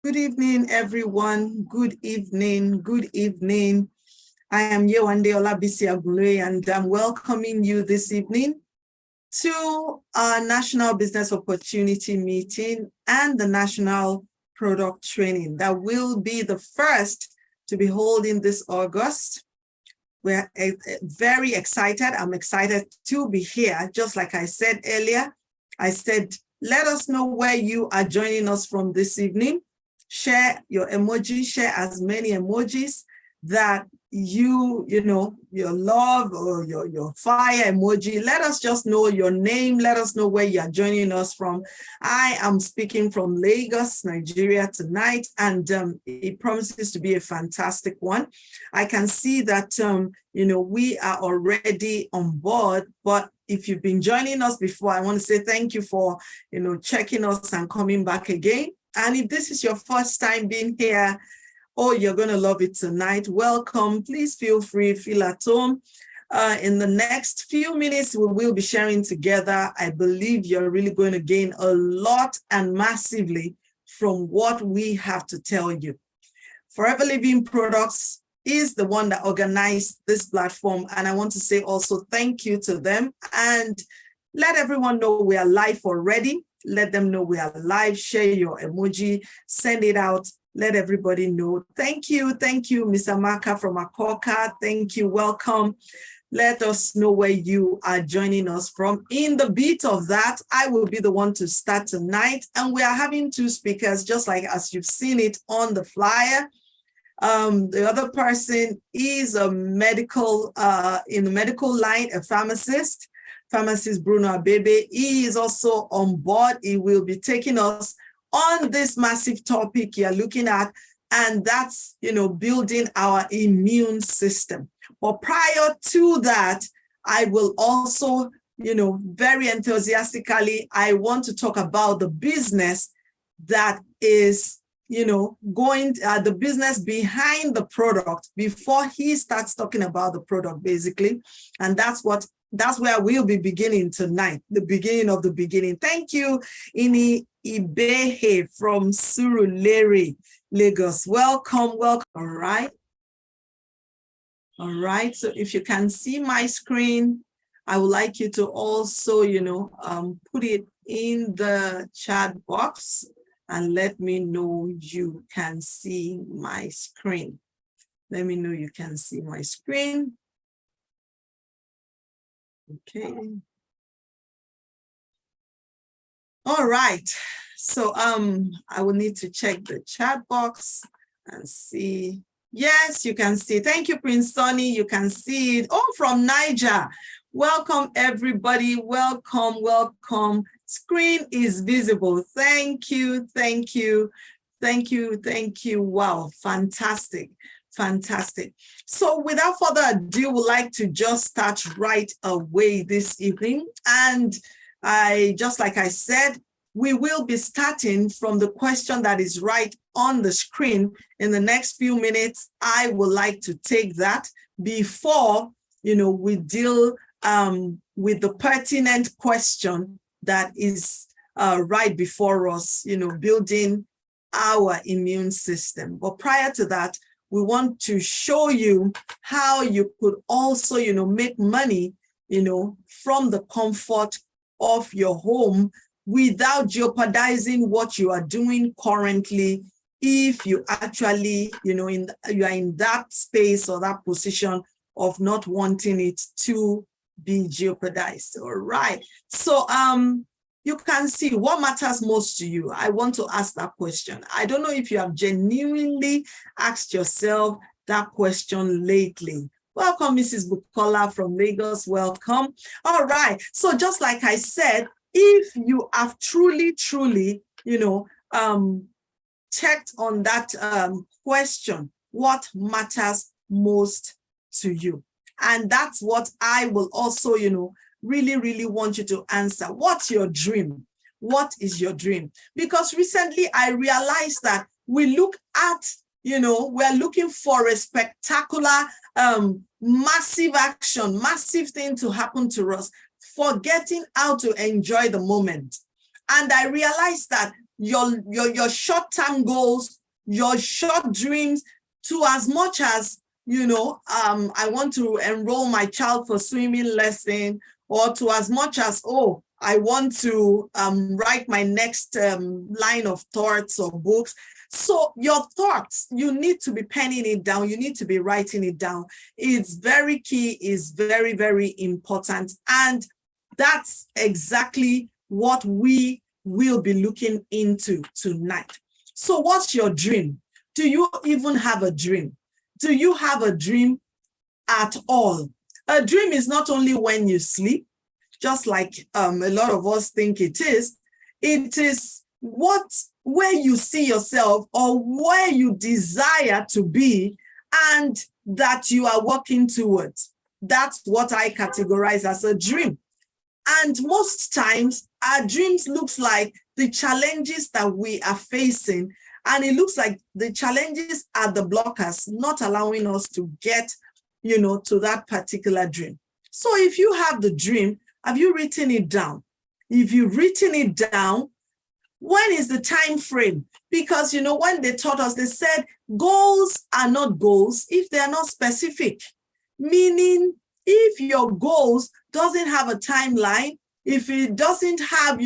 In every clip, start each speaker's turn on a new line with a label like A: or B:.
A: Good evening, everyone. Good evening. Good evening. I am Yewande Olabisi, and I'm welcoming you this evening to our National Business Opportunity Meeting and the National Product Training that will be the first to be holding this August. We're very excited. I'm excited to be here. Just like I said earlier, I said, let us know where you are joining us from this evening. Share your emojis, share as many emojis that you know, your love or your fire emoji. Let us just know your name. Let us know where you are joining us from. I am speaking from Lagos, Nigeria tonight, and it promises to be a fantastic one. I can see that, you know, we are already on board, but if you've been joining us before, I want to say thank you for, you know, checking us and coming back again. And if this is your first time being here, oh, you're going to love it tonight. Welcome. Please feel free, feel at home. In the next few minutes, we will be sharing together. I believe you're really going to gain a lot and massively from what we have to tell you. Forever Living Products is the one that organized this platform. And I want to say also thank you to them. And let everyone know we are live already. Let them know we are live. Share your emoji, send it out. Let everybody know. Thank you, Ms. Amaka from Akoka. Thank you, welcome. Let us know where you are joining us from. In the beat of that, I will be the one to start tonight. And we are having two speakers, just like as you've seen it on the flyer. The other person is a medical, in the medical line, a pharmacist Bruno Abebe. He is also on board. He will be taking us on this massive topic you're looking at, and that's, you know, building our immune system. But prior to that, I will also, you know, very enthusiastically, I want to talk about the business that is, you know, the business behind the product before he starts talking about the product, basically. And that's where we'll be beginning tonight, the beginning of the beginning. Thank you, Abebe from Surulere, Lagos. Welcome. All right. So if you can see my screen, I would like you to also, you know, put it in the chat box and let me know you can see my screen. Let me know you can see my screen. Okay. All right. So I will need to check the chat box and see. Yes, you can see. Thank you, Prince Sonny. You can see it. Oh, from Niger. Welcome, everybody. Welcome. Screen is visible. Thank you. Wow, fantastic. So without further ado, we'd like to just start right away this evening. And just like I said, we will be starting from the question that is right on the screen. In the next few minutes, I would like to take that before, you know, we deal with the pertinent question that is right before us, you know, building our immune system. But prior to that, we want to show you how you could also, you know, make money, you know, from the comfort of your home without jeopardizing what you are doing currently, if you actually, you know, you are in that space or that position of not wanting it to be jeopardized. All right. So you can see what matters most to you. I want to ask that question. I don't know if you have genuinely asked yourself that question lately. Welcome, Mrs. Bukola from Lagos. Welcome. All right. So just like I said, if you have truly, you know, checked on that question, what matters most to you? And that's what I will also, you know, really want you to answer. What's your dream? What is your dream? Because recently I realized that we look at, you know, we're looking for a spectacular, massive action, massive thing to happen to us, forgetting how to enjoy the moment. And I realized that your short-term goals, your short dreams, to as much as, I want to enroll my child for swimming lesson, or to as much as, I want to write my next line of thoughts or books. So your thoughts, you need to be penning it down. You need to be writing it down. It's very key, is very, very important. And that's exactly what we will be looking into tonight. So what's your dream? Do you even have a dream? Do you have a dream at all? A dream is not only when you sleep, just like a lot of us think it is where you see yourself or where you desire to be and that you are working towards. That's what I categorize as a dream. And most times our dreams looks like the challenges that we are facing, and it looks like the challenges are the blockers, not allowing us to get, to that particular dream. So if you have the dream, have you written it down? If you've written it down, when is the time frame? Because, when they taught us, they said goals are not goals if they are not specific. Meaning, if your goals doesn't have a timeline, if it doesn't have,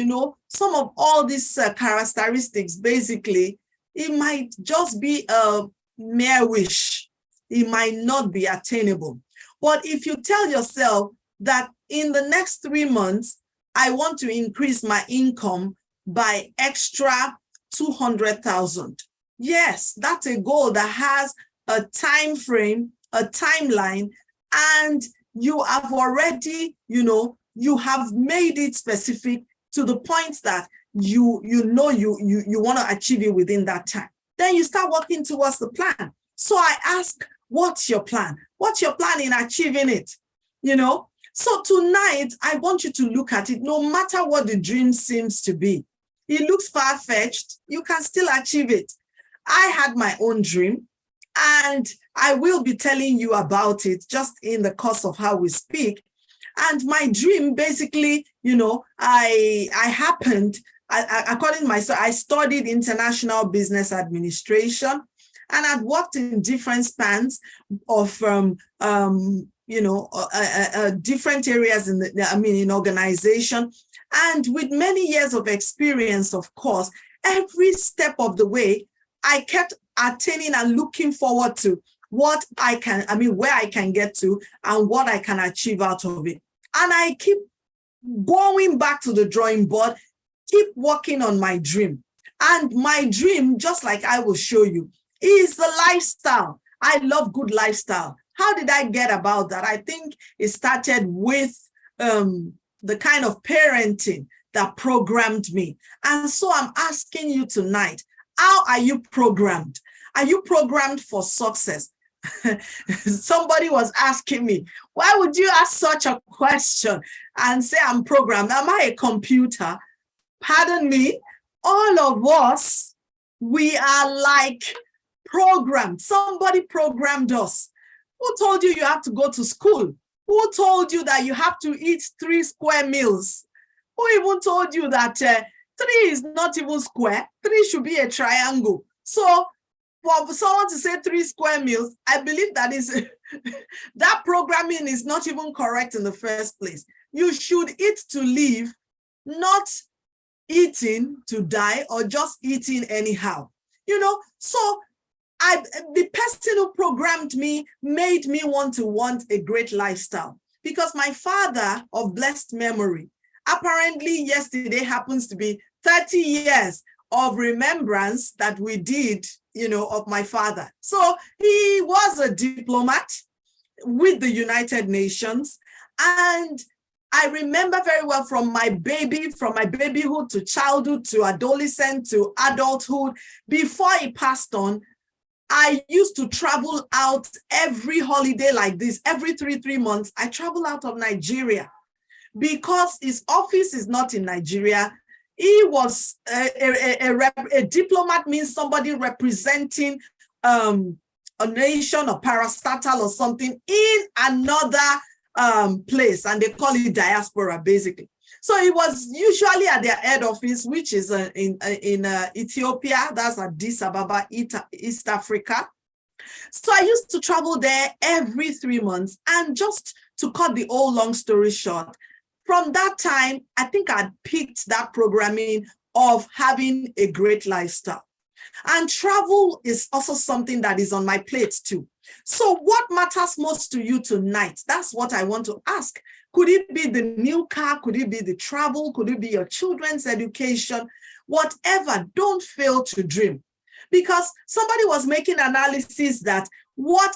A: some of all these characteristics, basically, it might just be a mere wish. It might not be attainable. But if you tell yourself that in the next 3 months, I want to increase my income by extra 200,000. Yes, that's a goal that has a time frame, a timeline, and you have already, you have made it specific to the point that you want to achieve it within that time. Then you start working towards the plan. So I ask, what's your plan? What's your plan in achieving it? So tonight, I want you to look at it, no matter what the dream seems to be. It looks far-fetched, you can still achieve it. I had my own dream, and I will be telling you about it just in the course of how we speak. And my dream, basically, according to myself, I studied international business administration, and I'd worked in different spans of different areas in organization. And with many years of experience, of course, every step of the way, I kept attaining and looking forward to where I can get to and what I can achieve out of it. And I keep going back to the drawing board, keep working on my dream. And my dream, just like I will show you, is the lifestyle. I love good lifestyle. How did I get about that? I think it started with the kind of parenting that programmed me. And so I'm asking you tonight, how are you programmed? Are you programmed for success? Somebody was asking me, why would you ask such a question and say I'm programmed? Am I a computer? Pardon me, all of us, we are like programmed. Somebody programmed us. Who told you you have to go to school? Who told you that you have to eat 3 square meals? Who even told you that 3 is not even square? 3 should be a triangle. So for someone to say 3 square meals, I believe that is that programming is not even correct in the first place. You should eat to live, not eating to die or just eating anyhow. So the person who programmed me made me want a great lifestyle, because my father of blessed memory, apparently yesterday happens to be 30 years of remembrance that we did, of my father. So he was a diplomat with the United Nations. And I remember very well from my babyhood to childhood to adolescent to adulthood, before he passed on, I used to travel out every holiday like this. Every 3 months, I travel out of Nigeria because his office is not in Nigeria. He was a diplomat, means somebody representing a nation or parastatal or something in another place, and they call it diaspora, basically. So it was usually at their head office, which is in Ethiopia. That's Addis Ababa, East Africa. So I used to travel there every 3 months. And just to cut the whole long story short, from that time, I think I'd picked that programming of having a great lifestyle. And travel is also something that is on my plate too. So what matters most to you tonight? That's what I want to ask. Could it be the new car? Could it be the travel? Could it be your children's education? Whatever, don't fail to dream. Because somebody was making analysis that what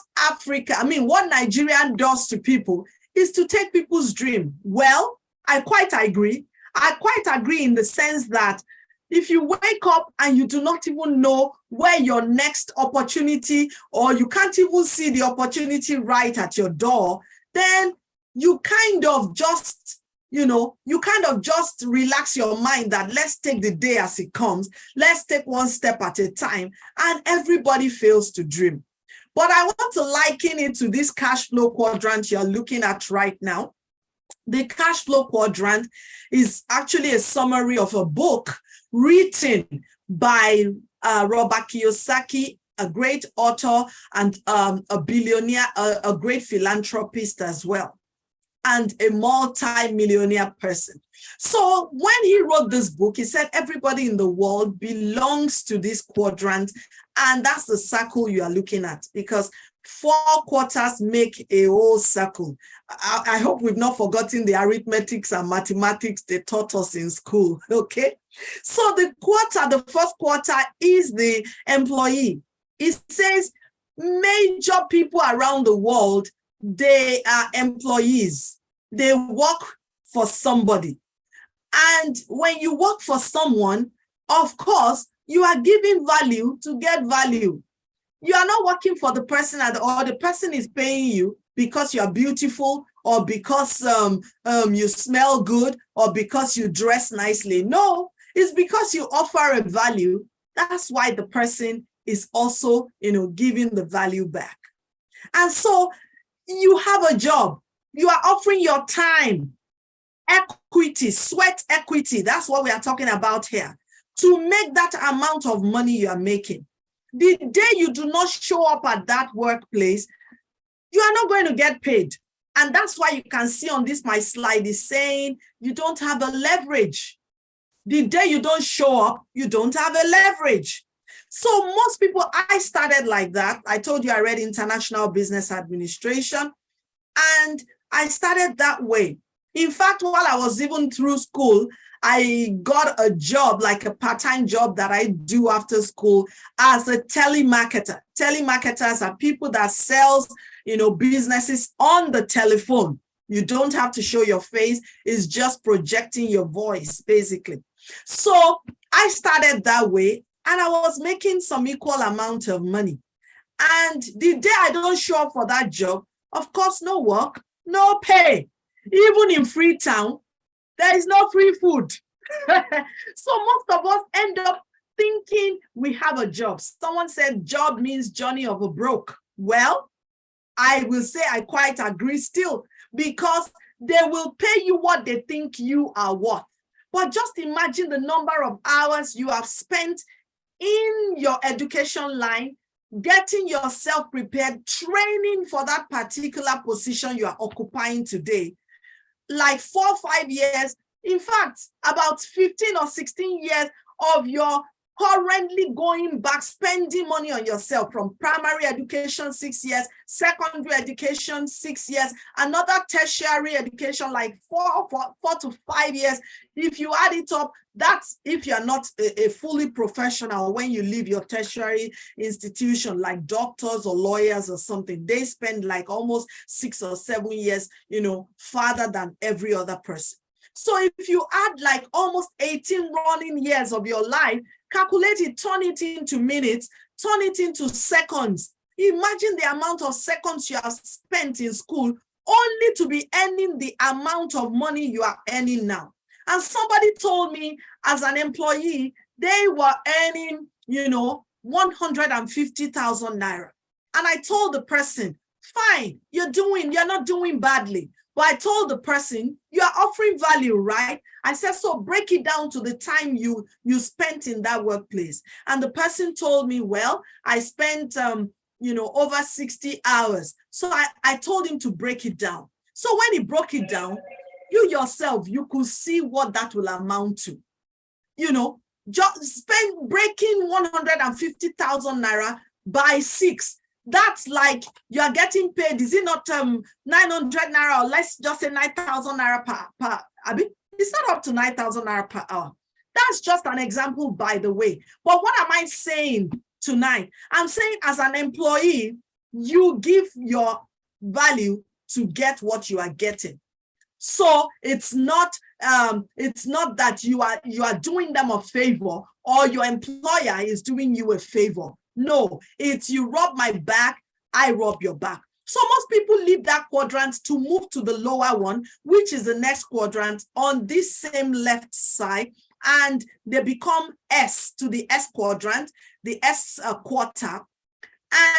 A: Nigeria does to people is to take people's dream. Well, I quite agree. I quite agree in the sense that if you wake up and you do not even know where your next opportunity, or you can't even see the opportunity right at your door, then you kind of just relax your mind that let's take the day as it comes. Let's take one step at a time, and everybody fails to dream. But I want to liken it to this cash flow quadrant you're looking at right now. The cash flow quadrant is actually a summary of a book written by Robert Kiyosaki, a great author and a billionaire, a great philanthropist as well, and a multi-millionaire person. So when he wrote this book, he said everybody in the world belongs to this quadrant, and that's the circle you are looking at, because 4 quarters make a whole circle. I hope we've not forgotten the arithmetics and mathematics they taught us in school, okay? So the first quarter is the employee. It says major people around the world, they are employees. They work for somebody. And when you work for someone, of course, you are giving value to get value. You are not working for the person or the person is paying you because you are beautiful, or because you smell good, or because you dress nicely. No, it's because you offer a value. That's why the person is also, giving the value back. And so you have a job. You are offering your time, equity, sweat equity. That's what we are talking about here. To make that amount of money you are making. The day you do not show up at that workplace, you are not going to get paid. And that's why you can see on this, my slide is saying you don't have a leverage. The day you don't show up, you don't have a leverage. So most people, I started like that. I told you I read international business administration, and I started that way. In fact, while I was even through school, I got a job, like a part-time job that I do after school as a telemarketer. Telemarketers are people that sells, businesses on the telephone. You don't have to show your face. It's just projecting your voice, basically. So I started that way, and I was making some equal amount of money. And the day I don't show up for that job, of course, no work, no pay. Even in Freetown, there is no free food. So most of us end up thinking we have a job. Someone said job means journey of a broke. Well, I will say I quite agree still, because they will pay you what they think you are worth. But just imagine the number of hours you have spent in your education line, getting yourself prepared, training for that particular position you are occupying today. Like 4 or 5 years, in fact, about 15 or 16 years of your currently going back, spending money on yourself, from primary education 6 years, secondary education 6 years, another tertiary education like 4 to 5 years. If you add it up, that's if you're not a fully professional when you leave your tertiary institution, like doctors or lawyers or something. They spend like almost 6 or 7 years, farther than every other person. So if you add like almost 18 running years of your life, calculate it, turn it into minutes, turn it into seconds. Imagine the amount of seconds you have spent in school only to be earning the amount of money you are earning now. And somebody told me as an employee, they were earning, 150,000 naira. And I told the person, fine, you're not doing badly. But I told the person, you are offering value, right? I said, so break it down to the time you spent in that workplace. And the person told me, well, I spent, over 60 hours. So I told him to break it down. So when he broke it down, you yourself, you could see what that will amount to. Just breaking 150,000 naira by 6. That's like you are getting paid. Is it not 900 naira, or let's just say 9,000 naira per Abi? It's not up to 9,000 naira per hour. That's just an example, by the way. But what am I saying tonight? I'm saying as an employee, you give your value to get what you are getting. So it's not that you are doing them a favor, or your employer is doing you a favor. No, it's you rub my back, I rub your back. So most people leave that quadrant to move to the lower one, which is the next quadrant on this same left side, and they become S to the S quadrant, the S quarter.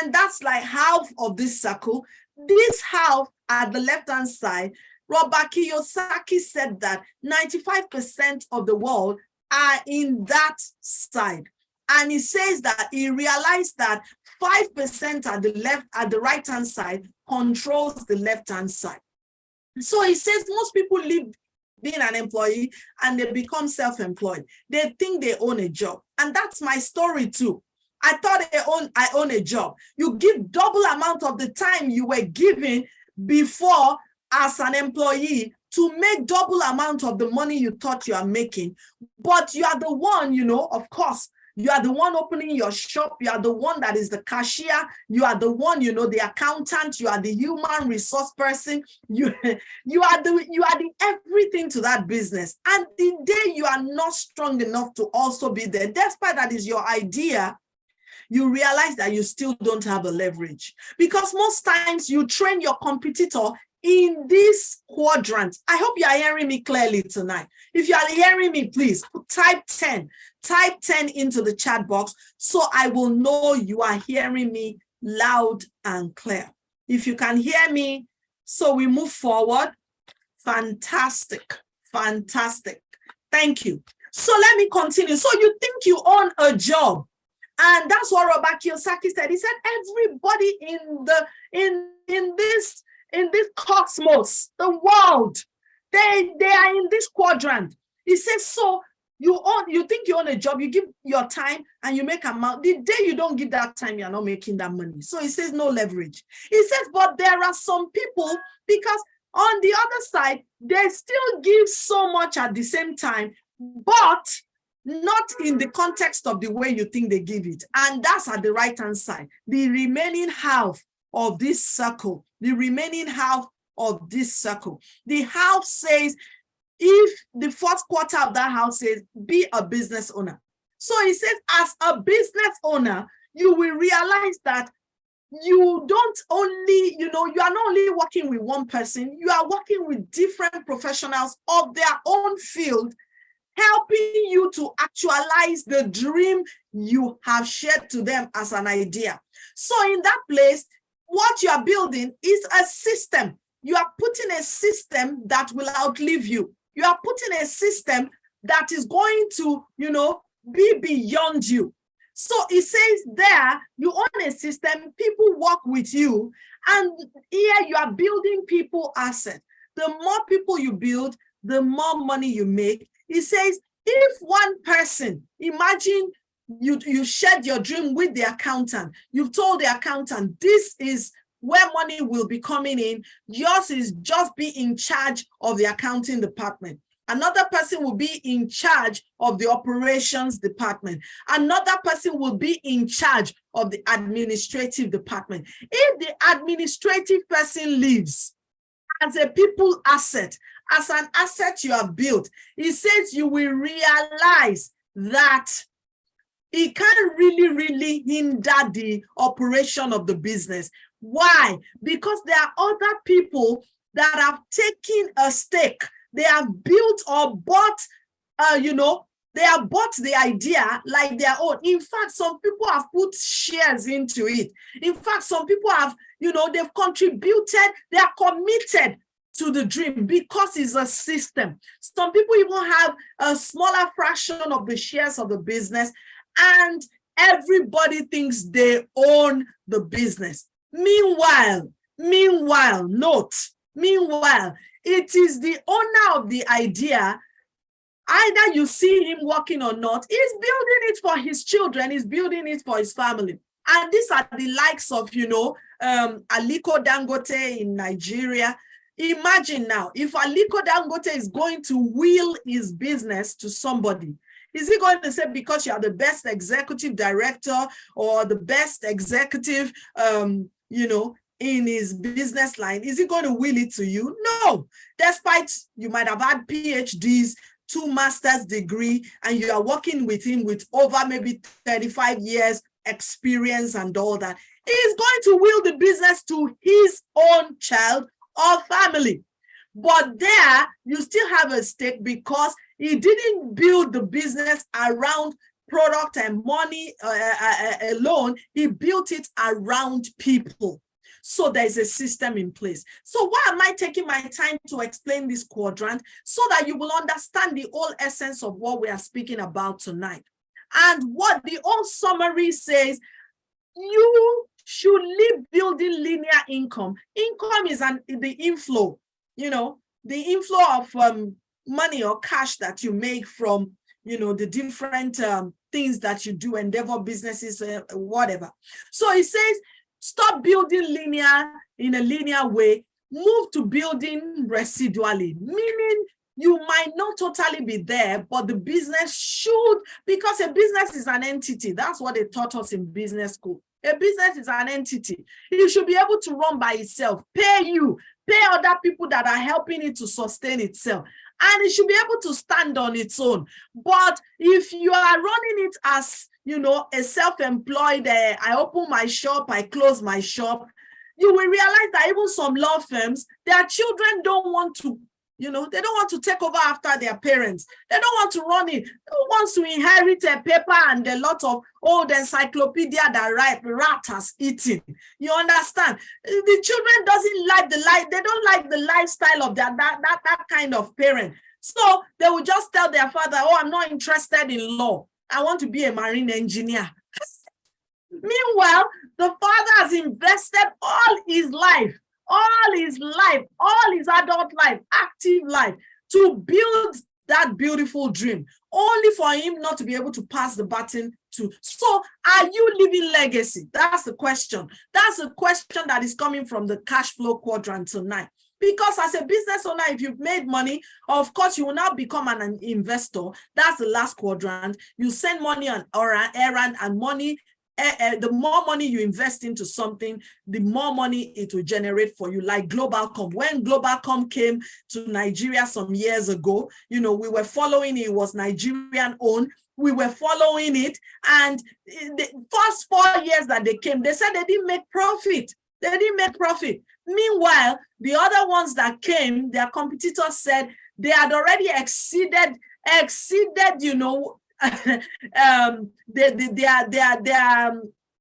A: And that's like half of this circle. This half at the left-hand side, Robert Kiyosaki said that 95% of the world are in that side. And he says that he realized that 5% at the right-hand side controls the left-hand side. So he says most people leave being an employee and they become self-employed. They think they own a job. And that's my story too. I thought I own a job. You give double amount of the time you were given before as an employee to make double amount of the money you thought you are making. But you are the one, of course, you are the one opening your shop. You are the one that is the cashier. You are the one, the accountant. You are the human resource person. You are the everything to that business. And the day you are not strong enough to also be there, despite that is your idea, you realize that you still don't have a leverage. Because most times you train your competitor in this quadrant. I hope you are hearing me clearly tonight. If you are hearing me, please type 10. Type 10 into the chat box so I will know you are hearing me loud and clear. If you can hear me, so we move forward. Fantastic. Fantastic. Thank you. So let me continue. So you think you own a job. And that's what Robert Kiyosaki said. He said everybody in this cosmos, the world, they are in this quadrant. He says, so you think you own a job, you give your time and you make amount. The day you don't give that time, you're not making that money. So he says no leverage. He says, but there are some people, because on the other side, they still give so much at the same time, but not in the context of the way you think they give it. And that's at the right-hand side. The remaining half of this circle, the half says, if the fourth quarter of that house says, be a business owner. So he says, as a business owner, you will realize that you don't only, you are not only working with one person, you are working with different professionals of their own field, helping you to actualize the dream you have shared to them as an idea. So in that place, what you are building is a system. You are putting a system that will outlive you. You are putting a system that is going to, be beyond you. So it says there, you own a system, people work with you, and here you are building people assets. The more people you build, the more money you make. It says, if one person, imagine you shared your dream with the accountant. You've told the accountant, this is where money will be coming in. Yours is just be in charge of the accounting department. Another person will be in charge of the operations department. Another person will be in charge of the administrative department. If the administrative person leaves as a people asset, as an asset you have built, it says you will realize that it can't really hinder the operation of the business. Why? Because there are other people that have taken a stake. They have built or bought, they have bought the idea like their own. In fact, some people have put shares into it. In fact, some people have, they've contributed, they are committed to the dream because it's a system. Some people even have a smaller fraction of the shares of the business, and everybody thinks they own the business. Meanwhile, it is the owner of the idea. Either you see him working or not, he's building it for his children, he's building it for his family. And these are the likes of, Aliko Dangote in Nigeria. Imagine now, if Aliko Dangote is going to will his business to somebody, is he going to say, because you are the best executive director or the best executive, in his business line, is he going to will it to you? No. Despite you might have had PhDs, 2 master's degree, and you are working with him with over maybe 35 years experience and all that, he's going to will the business to his own child or family. But there, you still have a stake because he didn't build the business around product and money alone. He built it around people. So there's a system in place. So why am I taking my time to explain this quadrant? So that you will understand the whole essence of what we are speaking about tonight. And what the whole summary says, you should live building linear income. Income is the inflow, the inflow of money or cash that you make from, the different things that you do, endeavor businesses, whatever. So it says, stop building in a linear way, move to building residually, meaning you might not totally be there, but the business should, because a business is an entity. That's what they taught us in business school. A business is an entity. It should be able to run by itself, pay other people that are helping it to sustain itself. And it should be able to stand on its own. But if you are running it as, a self-employed, I open my shop, I close my shop, you will realize that even some law firms, their children don't want to, they don't want to take over after their parents. They don't want to run it. Who wants to inherit a paper and a lot of old encyclopedia that rat has eaten? You understand? The children doesn't like they don't like the lifestyle of that kind of parent. So they will just tell their father, oh, I'm not interested in law. I want to be a marine engineer. Meanwhile, the father has invested all his adult life, active life, to build that beautiful dream, only for him not to be able to pass the baton to. So are you leaving legacy? That's the question. That's a question that is coming from the cash flow quadrant tonight. Because as a business owner, if you've made money, of course, you will now become an investor. That's the last quadrant. You send money on an errand, and money, the more money you invest into something, the more money it will generate for you. Like Globalcom. When Globalcom came to Nigeria some years ago, we were following it. It was Nigerian owned. We were following it. And the first 4 years that they came, they said they didn't make profit. Meanwhile, the other ones that came, their competitors said they had already exceeded,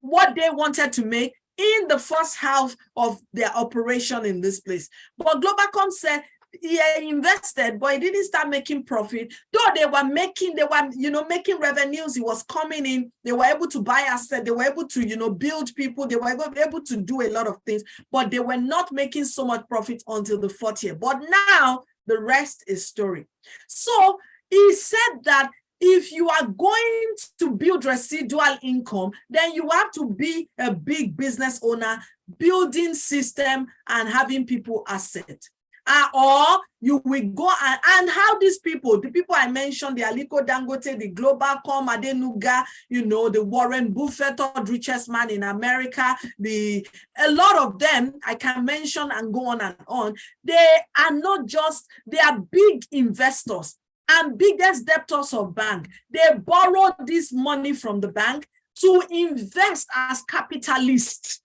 A: what they wanted to make in the first half of their operation in this place. But Globalcom said he invested, but he didn't start making profit. Though they were making revenues, it was coming in. They were able to buy assets. They were able to, build people. They were able to do a lot of things, but they were not making so much profit until the 4th year. But now the rest is story. So he said that if you are going to build residual income, then you have to be a big business owner, building system and having people asset. Or you will go and how these people, the people I mentioned, the Aliko Dangote, the Globalcom, Adenuga, the Warren Buffett, third richest man in America, a lot of them I can mention and go on and on. They are not just, they are big investors and biggest debtors of bank. They borrow this money from the bank to invest as capitalists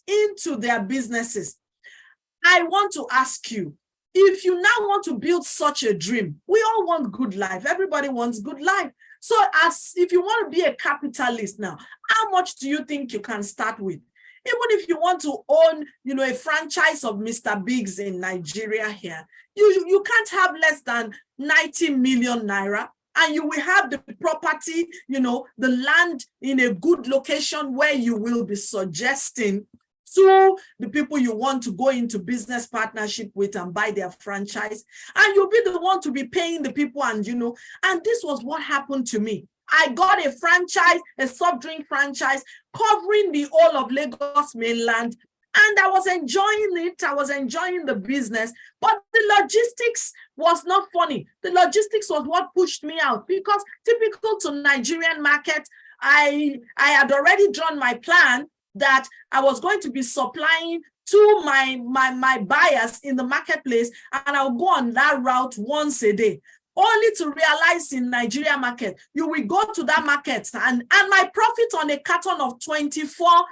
A: into their businesses. I want to ask you, if you now want to build such a dream, we all want good life. Everybody wants good life. So if you want to be a capitalist now, how much do you think you can start with? Even if you want to own, a franchise of Mr. Biggs in Nigeria here, you can't have less than 90 million naira. And you will have the property, the land in a good location where you will be suggesting to the people you want to go into business partnership with and buy their franchise. And you'll be the one to be paying the people. And, and this was what happened to me. I got a franchise, a soft drink franchise covering the whole of Lagos mainland. And I was enjoying it. I was enjoying the business, but the logistics was not funny. The logistics was what pushed me out, because typical to Nigerian market, I had already drawn my plan that I was going to be supplying to my buyers in the marketplace, and I'll go on that route once a day. Only to realize in Nigeria market, you will go to that market and my profit on a carton of 24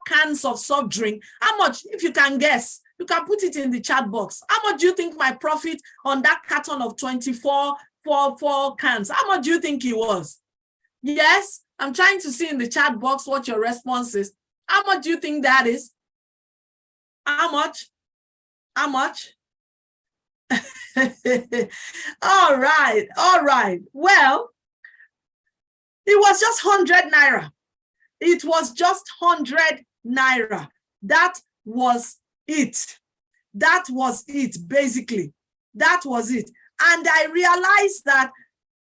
A: cans of soft drink, how much, if you can guess, you can put it in the chat box. How much do you think my profit on that carton of 24 cans, how much do you think it was? Yes, I'm trying to see in the chat box what your response is. How much do you think that is? How much? How much? All right. Well, it was just 100 naira. It was just 100 naira. That was it. That was it, basically. That was it. And I realized that,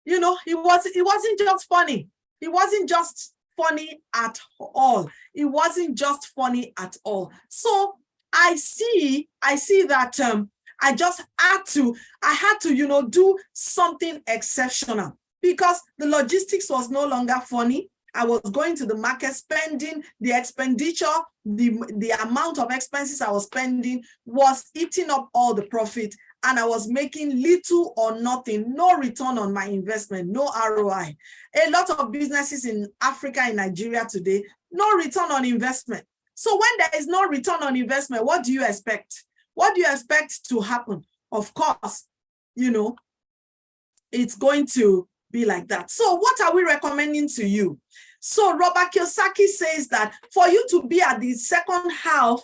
A: it wasn't just funny. It wasn't just funny at all. It wasn't just funny at all. So I see that I had to, do something exceptional, because the logistics was no longer funny. I was going to the market, spending the expenditure, the amount of expenses I was spending was eating up all the profit, and I was making little or nothing, no return on my investment, no ROI. A lot of businesses in Africa and Nigeria today, no return on investment. So when there is no return on investment, what do you expect? What do you expect to happen? Of course, it's going to be like that. So what are we recommending to you? So Robert Kiyosaki says that for you to be at the second half,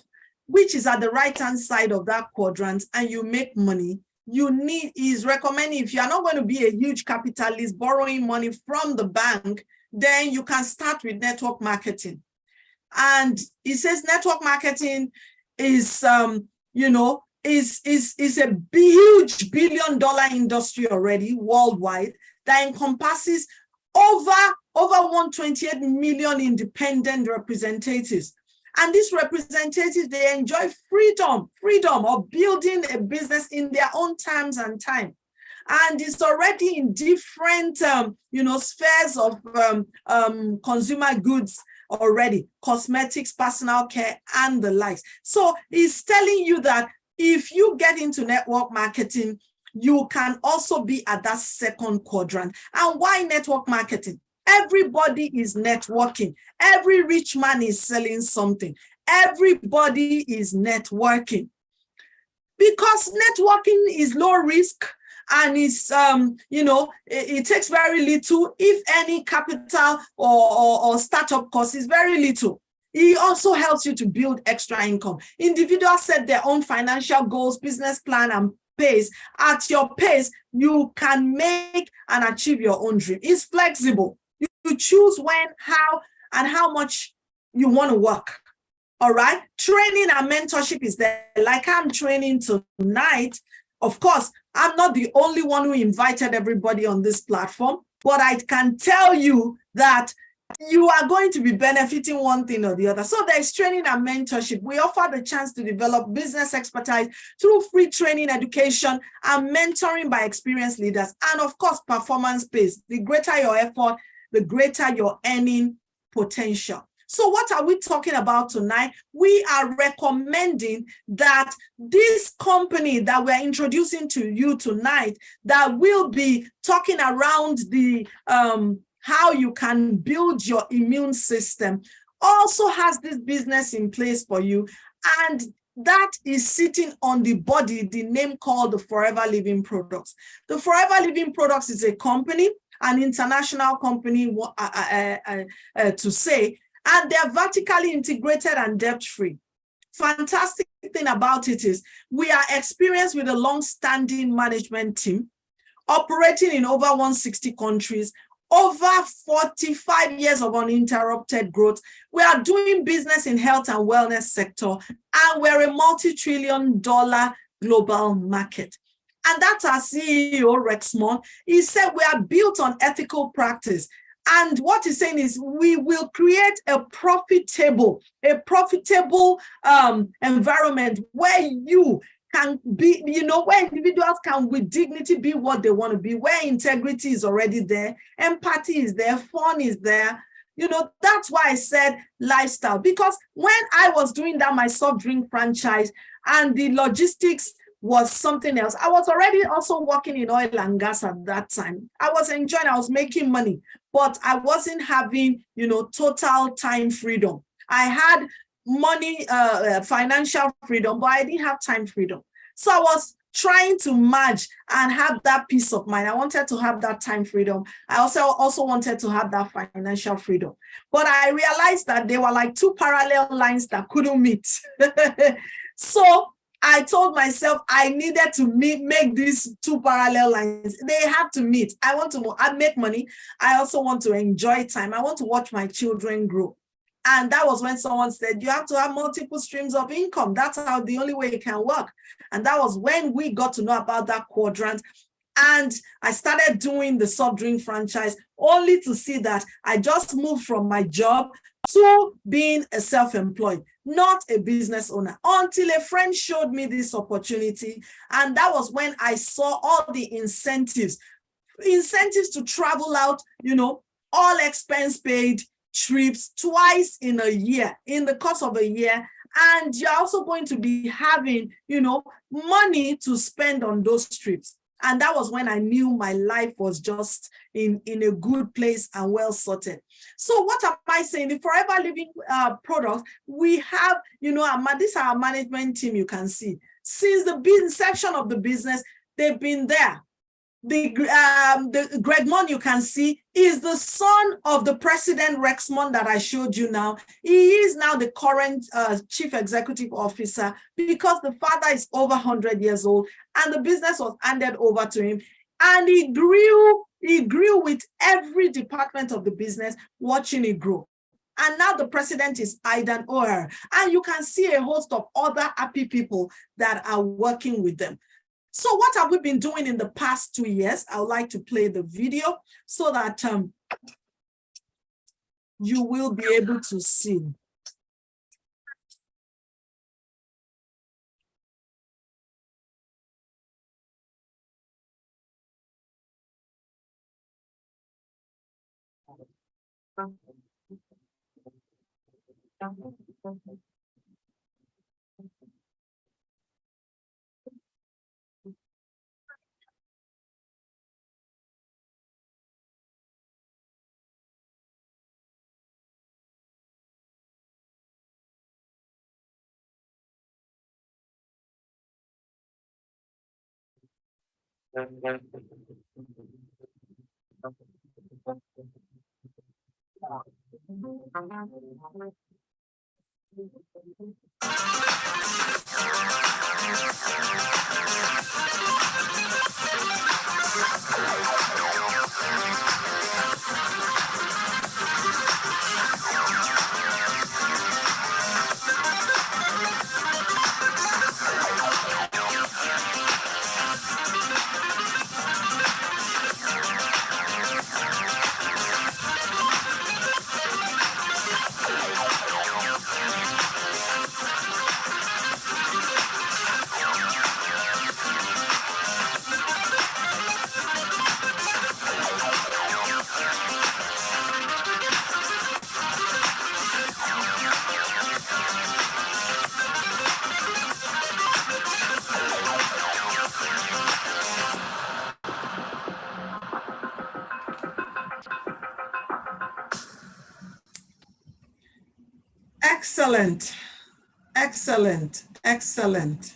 A: which is at the right-hand side of that quadrant, and you make money, he's recommending, if you are not going to be a huge capitalist borrowing money from the bank, then you can start with network marketing. And he says network marketing is, is a huge billion-dollar industry already worldwide that encompasses over 128 million independent representatives. And these representatives, they enjoy freedom of building a business in their own terms and time. And it's already in different, spheres of consumer goods already, cosmetics, personal care, and the likes. So he's telling you that if you get into network marketing, you can also be at that second quadrant. And why network marketing? Everybody is networking. Every rich man is selling something. Everybody is networking. Because networking is low risk, and it's, it takes very little, if any, capital or startup cost is very little. It also helps you to build extra income. Individuals set their own financial goals, business plan, and pace. At your pace, you can make and achieve your own dream. It's flexible. You choose when, how, and how much you want to work. All right. Training and mentorship is there. Like I'm training tonight. Of course, I'm not the only one who invited everybody on this platform, but I can tell you that you are going to be benefiting one thing or the other. So there's training and mentorship. We offer the chance to develop business expertise through free training, education, and mentoring by experienced leaders. And of course, performance-based. The greater your effort, the greater your earning potential. So what are we talking about tonight? We are recommending that this company that we're introducing to you tonight, that will be talking around the how you can build your immune system, also has this business in place for you. And that is sitting on the body, the name called the Forever Living Products. The Forever Living Products is a company, an international company to say, and they're vertically integrated and debt-free. Fantastic thing about it is we are experienced with a long-standing management team operating in over 160 countries, over 45 years of uninterrupted growth. We are doing business in health and wellness sector, and we're a multi-trillion-dollar global market. And that's our CEO, Rexmond. He said we are built on ethical practice. And what he's saying is we will create a profitable environment where you can be, where individuals can with dignity be what they want to be, where integrity is already there, empathy is there, fun is there. That's why I said lifestyle, because when I was doing that, my soft drink franchise, and the logistics was something else. I was already also working in oil and gas at that time. I was enjoying, I was making money, but I wasn't having, total time freedom. I had money, financial freedom, but I didn't have time freedom. So I was trying to merge and have that peace of mind. I wanted to have that time freedom. I also wanted to have that financial freedom. But I realized that they were like two parallel lines that couldn't meet. So I told myself I needed to make these two parallel lines. They have to meet. I make money. I also want to enjoy time. I want to watch my children grow. And that was when someone said, you have to have multiple streams of income. That's how the only way it can work. And that was when we got to know about that quadrant. And I started doing the soft drink franchise, only to see that I just moved from my job to being a self-employed, not a business owner, until a friend showed me this opportunity. And that was when I saw all the incentives to travel out, all expense paid trips twice in a year, in the course of a year. And you're also going to be having, money to spend on those trips. And that was when I knew my life was just in a good place and well sorted. So what am I saying? The Forever Living products, we have, this is our management team, you can see. Since the inception of the business, they've been there. The Gregmon, you can see, is the son of the president Rexmond that I showed you now. He is now the current chief executive officer because the father is over 100 years old and the business was handed over to him. And he grew with every department of the business, watching it grow. And now the president is Aidan O'Hare. And you can see a host of other happy people that are working with them. So what have we been doing in the past 2 years? I would like to play the video so that you will be able to see. Excellent, excellent, excellent.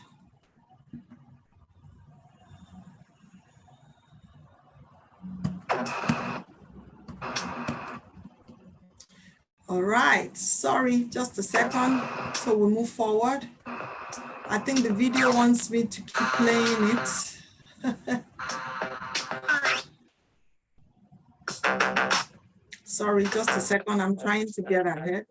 A: All right, sorry, just a second. So we'll move forward. I think the video wants me to keep playing it. Sorry, just a second. I'm trying to get ahead.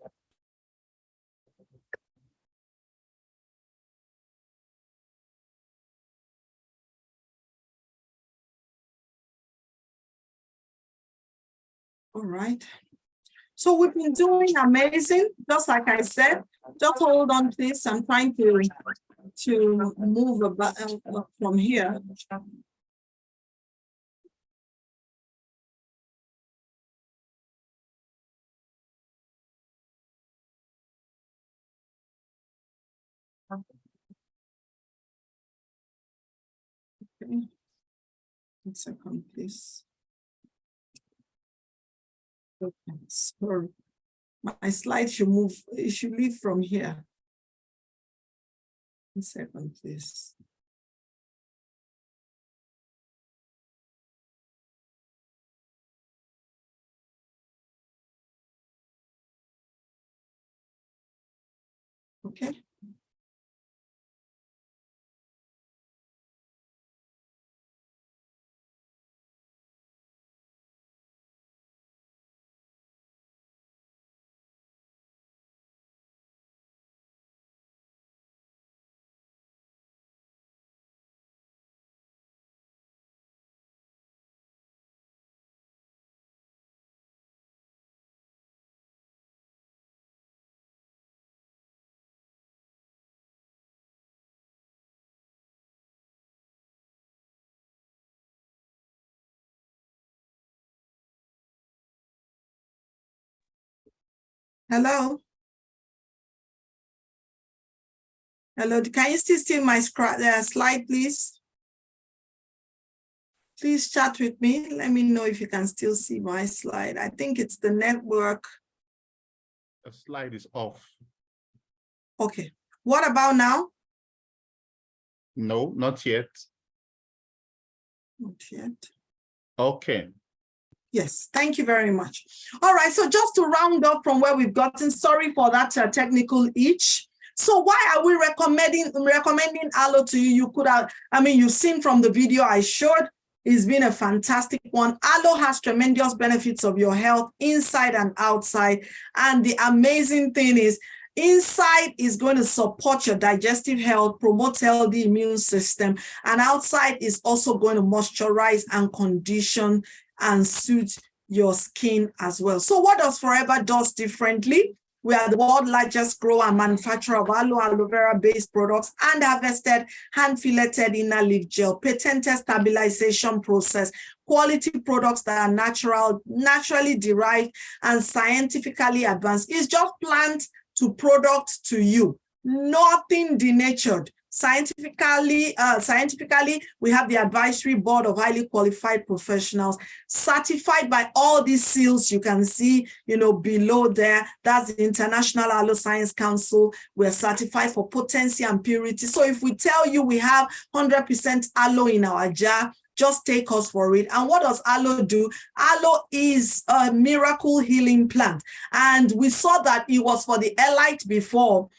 A: All right. So we've been doing amazing, just like I said. Just hold on, please. I'm trying to move about from here. Okay. 1 second, please. Okay, sorry. My slide should move, it should leave from here. 1 second, please. Okay. Hello. Hello, can you still see my slide, please? Please chat with me. Let me know if you can still see my slide. I think it's the network.
B: The slide is off.
A: Okay. What about now?
B: No, not yet.
A: Not yet.
B: Okay.
A: Yes, thank you very much. All right, so just to round up from where we've gotten, sorry for that technical itch. So why are we recommending aloe to you? You could have, you've seen from the video I showed, it's been a fantastic one. Aloe has tremendous benefits of your health inside and outside. And the amazing thing is, inside is going to support your digestive health, promote healthy immune system, and outside is also going to moisturize and condition and suit your skin as well. So what does Forever does differently? We are the world's largest grower and manufacturer of aloe vera based products and harvested, hand filleted inner leaf gel, patented stabilization process, quality products that are naturally derived and scientifically advanced. It's just plant to product to you, nothing denatured. Scientifically, we have the advisory board of highly qualified professionals certified by all these seals you can see, below there. That's the International Aloe Science Council. We're certified for potency and purity. So if we tell you we have 100% aloe in our jar, just take us for it. And what does aloe do? Aloe is a miracle healing plant. And we saw that it was for the elite before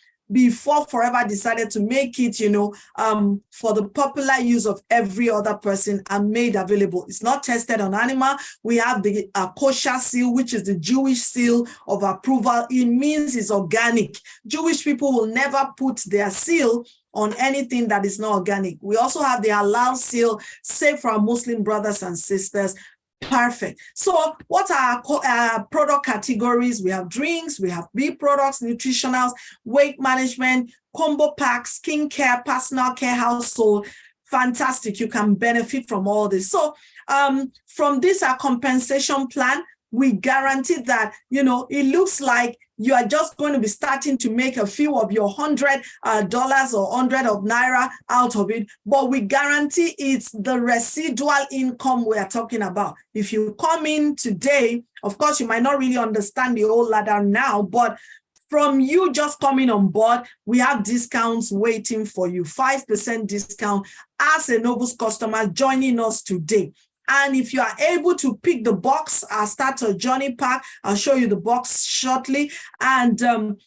A: Forever decided to make it, for the popular use of every other person and made available. It's not tested on animal. We have the kosher seal, which is the Jewish seal of approval. It means it's organic. Jewish people will never put their seal on anything that is not organic. We also have the halal seal, safe for our Muslim brothers and sisters. Perfect. So what are our product categories? We have drinks, we have bee products, nutritionals, weight management, combo packs, skincare, personal care, household. Fantastic. You can benefit from all this. So from this, our compensation plan, we guarantee that, it looks like you are just going to be starting to make a few of your $100 or 100 of naira out of it, but we guarantee it's the residual income we are talking about. If you come in today, of course, you might not really understand the whole ladder now, but from you just coming on board, we have discounts waiting for you, 5% discount as a Novus customer joining us today. And if you are able to pick the box, I'll start a journey pack. I'll show you the box shortly. And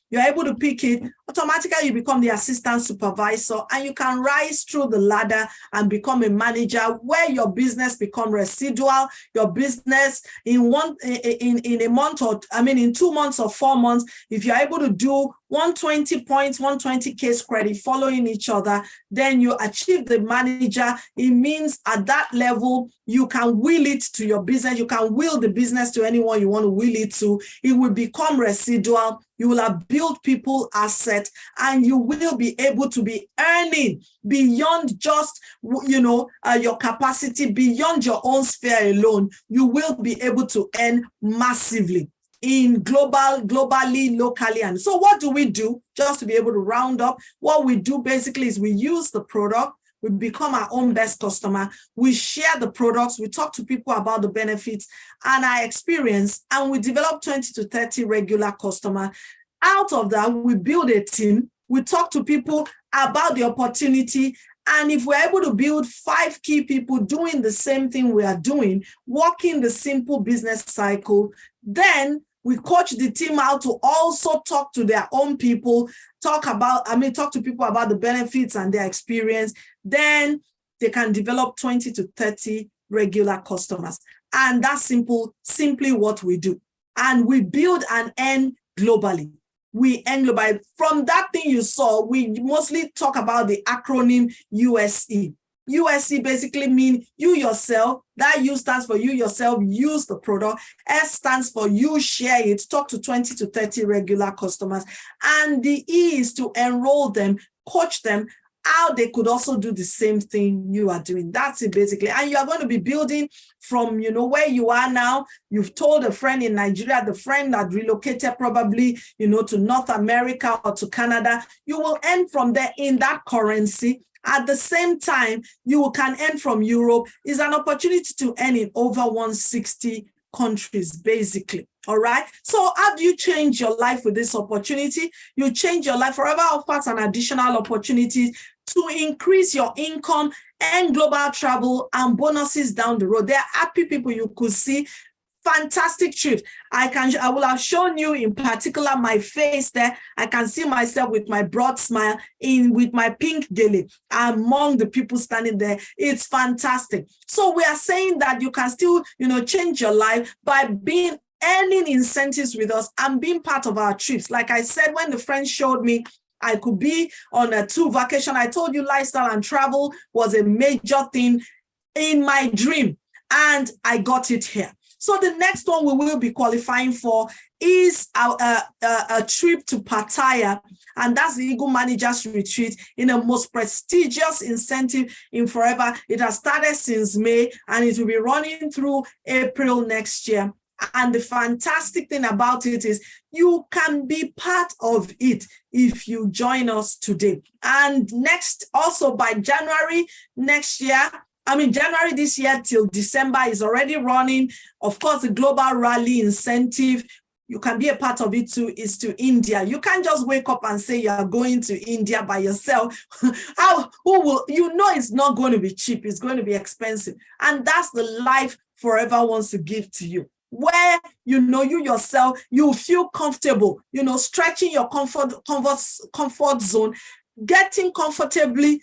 A: you're able to pick it, automatically you become the assistant supervisor, and you can rise through the ladder and become a manager, where your business become residual. Your business in a month, or in 2 months or 4 months, if you're able to do 120 points, 120 case credit following each other, then you achieve the manager. It means at that level, you can will it to your business. You can will the business to anyone you want to will it to. It will become residual. You will have built people asset, and you will be able to be earning beyond just, your capacity, beyond your own sphere alone. You will be able to earn massively in globally, locally. And so what do we do? Just to be able to round up, what we do basically is we use the product. We become our own best customer. We share the products. We talk to people about the benefits and our experience, and we develop 20 to 30 regular customers. Out of that, we build a team. We talk to people about the opportunity. And if we're able to build 5 key people doing the same thing we are doing, working the simple business cycle, then we coach the team how to also talk to their own people, talk to people about the benefits and their experience. Then they can develop 20 to 30 regular customers. And that's simply what we do. And we build and earn globally. We earn globally. From that thing you saw, we mostly talk about the acronym USE. USE basically means you yourself. That U stands for you yourself, use the product. S stands for you share it, talk to 20 to 30 regular customers. And the E is to enroll them, coach them, how they could also do the same thing you are doing. That's it basically. And you are going to be building from, where you are now. You've told a friend in Nigeria, the friend that relocated probably, to North America or to Canada. You will earn from there in that currency. At the same time, you can earn from Europe. Is an opportunity to earn in over 160 countries, basically. All right. So how do you change your life with this opportunity? You change your life. Forever offers an additional opportunity to increase your income and global travel and bonuses down the road. There are happy people you could see. Fantastic trip. I will have shown you in particular my face there. I can see myself with my broad smile with my pink gele among the people standing there. It's fantastic. So we are saying that you can still, change your life by earning incentives with us and being part of our trips. Like I said, when the friend showed me I could be on a 2 vacation, I told you lifestyle and travel was a major thing in my dream, and I got it here. So the next one we will be qualifying for is a trip to Pattaya, and that's the Eagle Managers Retreat in a most prestigious incentive in Forever. It has started since May, and it will be running through April next year. And the fantastic thing about it is you can be part of it if you join us today. And next, also by January next year, January this year till December is already running. Of course, the Global Rally Incentive, you can be a part of it too, is to India. You can't just wake up and say you are going to India by yourself. It's not going to be cheap. It's going to be expensive. And that's the life Forever wants to give to you, where you yourself, you feel comfortable, stretching your comfort zone, getting comfortably,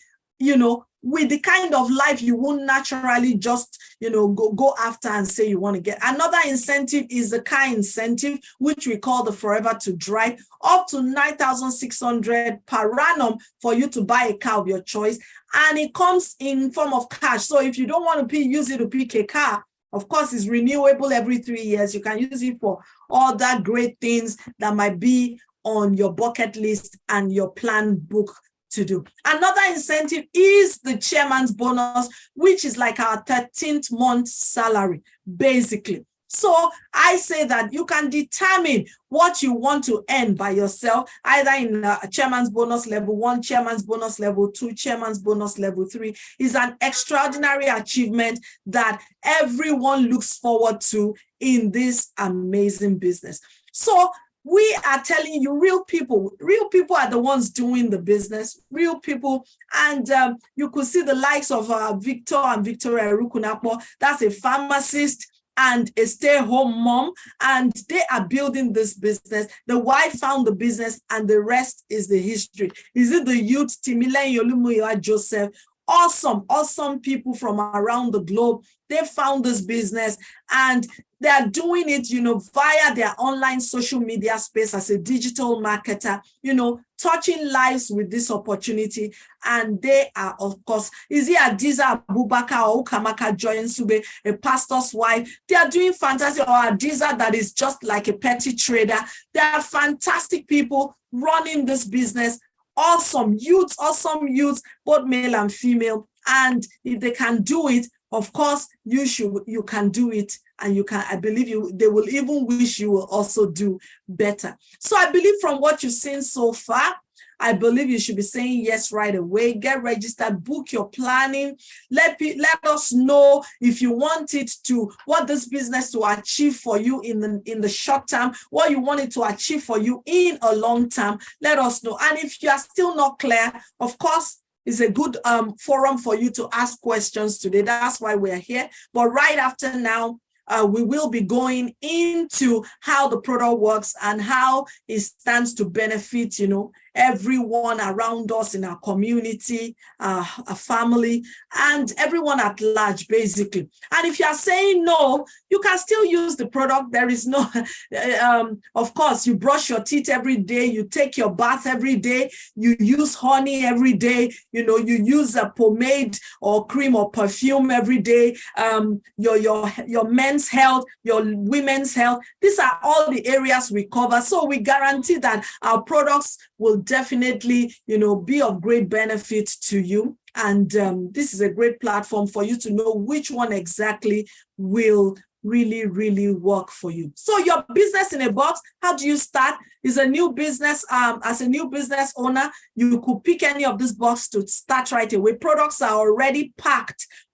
A: with the kind of life you won't naturally just, go after and say you want to get. Another incentive is the car incentive, which we call the Forever to Drive, up to 9,600 per annum for you to buy a car of your choice. And it comes in form of cash. So if you don't want to use it to pick a car, of course, it's renewable every 3 years. You can use it for all that great things that might be on your bucket list and your plan book to do. Another incentive is the chairman's bonus, which is like our 13th month salary, basically. So I say that you can determine what you want to earn by yourself, either in a chairman's bonus level 1, chairman's bonus level 2, chairman's bonus level 3. Is an extraordinary achievement that everyone looks forward to in this amazing business. So we are telling you, real people are the ones doing the business, real people. And you could see the likes of Victor and Victoria Rukunapo. That's a pharmacist and a stay-home mom, and they are building this business. The wife found the business, and the rest is the history. Is it the youth, Timilen Yolumuyiwa Joseph? Awesome people from around the globe. They found this business, and they are doing it, via their online social media space as a digital marketer, touching lives with this opportunity. And they are, of course, is it Adiza Abubakar or Ukamaka Joyen Sube, a pastor's wife? They are doing fantastic, or Adiza that is just like a petty trader. They are fantastic people running this business. Awesome youths, both male and female. And if they can do it, of course, you can do it. And I believe they will even wish you will also do better. So I believe from what you've seen so far, I believe you should be saying yes right away. Get registered, book your planning. Let us know if you want what this business to achieve for you in the short term, what you want it to achieve for you in a long term. Let us know. And if you are still not clear, of course, it's a good forum for you to ask questions today. That's why we're here. But right after now, we will be going into how the product works and how it stands to benefit, everyone around us in our community, our family, and everyone at large, basically. And if you are saying no, you can still use the product. There is no, of course, you brush your teeth every day, you take your bath every day, you use honey every day, you use a pomade or cream or perfume every day, your men's health, your women's health. These are all the areas we cover. So we guarantee that our products will definitely, be of great benefit to you. And this is a great platform for you to know which one exactly will really, really work for you. So your business in a box, how do you start? Is a new business. As a new business owner, you could pick any of this box to start right away. Products are already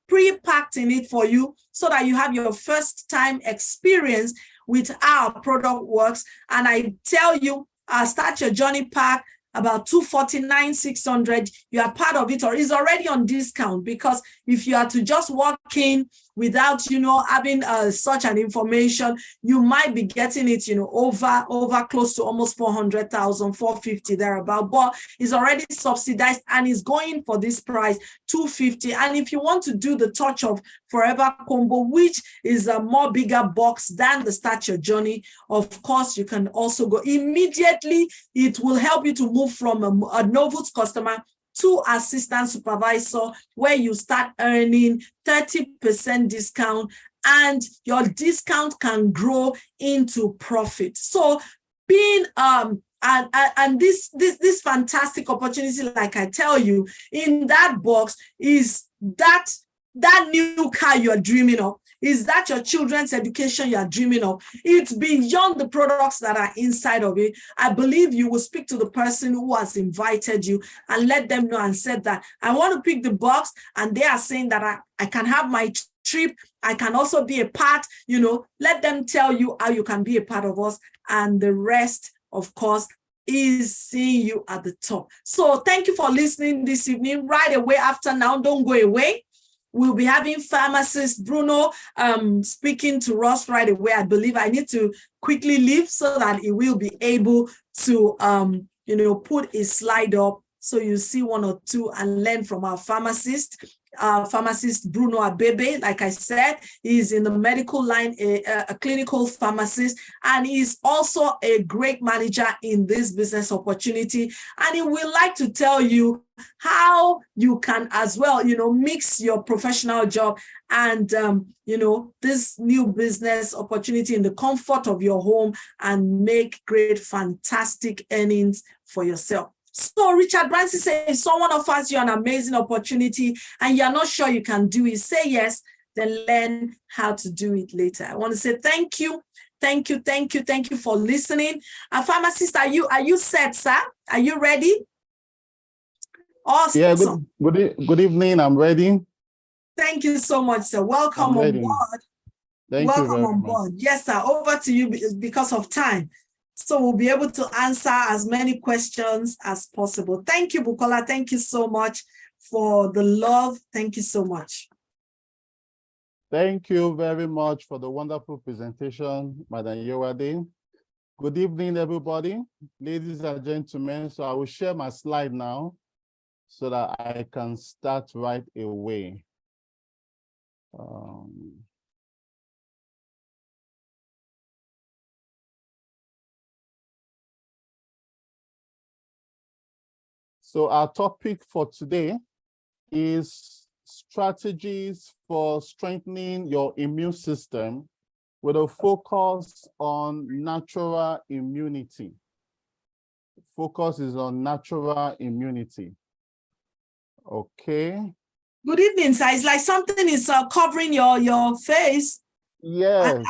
A: pre-packed in it for you so that you have your first time experience with how our product works. And I tell you, start your journey pack about $249, $600. You are part of it, or is already on discount, because if you are to just walk in without, having such an information, you might be getting it, over close to almost 400,000, 450 thereabout, but it's already subsidized and is going for this price, $250. And if you want to do the Touch of Forever combo, which is a more bigger box than the Start Your Journey, of course, you can also go immediately. It will help you to move from a novice customer to assistant supervisor, where you start earning 30% discount, and your discount can grow into profit. So being and this fantastic opportunity, like I tell you, in that box is that new car you are dreaming of. Is that your children's education you are dreaming of? It's beyond the products that are inside of it. I believe you will speak to the person who has invited you and let them know and said that I want to pick the box, and they are saying that I can have my trip. I can also be a part, let them tell you how you can be a part of us, and the rest, of course, is seeing you at the top. So thank you for listening this evening. Right away after now, don't go away. We'll be having pharmacist Bruno speaking to us right away. I believe I need to quickly leave so that he will be able to, put a slide up so you see one or two and learn from our pharmacist. Pharmacist Bruno Abebe, like I said, is in the medical line, a clinical pharmacist, and he's also a great manager in this business opportunity. And he will like to tell you how you can as well, mix your professional job and, this new business opportunity in the comfort of your home and make great, fantastic earnings for yourself. So Richard Branson says, if someone offers you an amazing opportunity and you're not sure you can do it, say yes, then learn how to do it later. I want to say thank you for listening. Pharmacist, are you set, sir? Are you ready? Awesome.
B: Yeah, good evening. I'm ready.
A: Thank you so much, sir. Welcome on board.
B: Thank you very much.
A: Yes, sir. Over to you because of time. so we'll be able to answer as many questions as possible. Thank you, Bukola. Thank you so much for the love. Thank you so much.
B: Thank you very much for the wonderful presentation, Madam Yewande. Good evening, everybody, ladies and gentlemen. So I will share my slide now so that I can start right away. So our topic for today is strategies for strengthening your immune system with a focus on natural immunity. Focus is on natural immunity. Okay.
A: Good evening, sir. It's like something is covering your face.
B: Yes.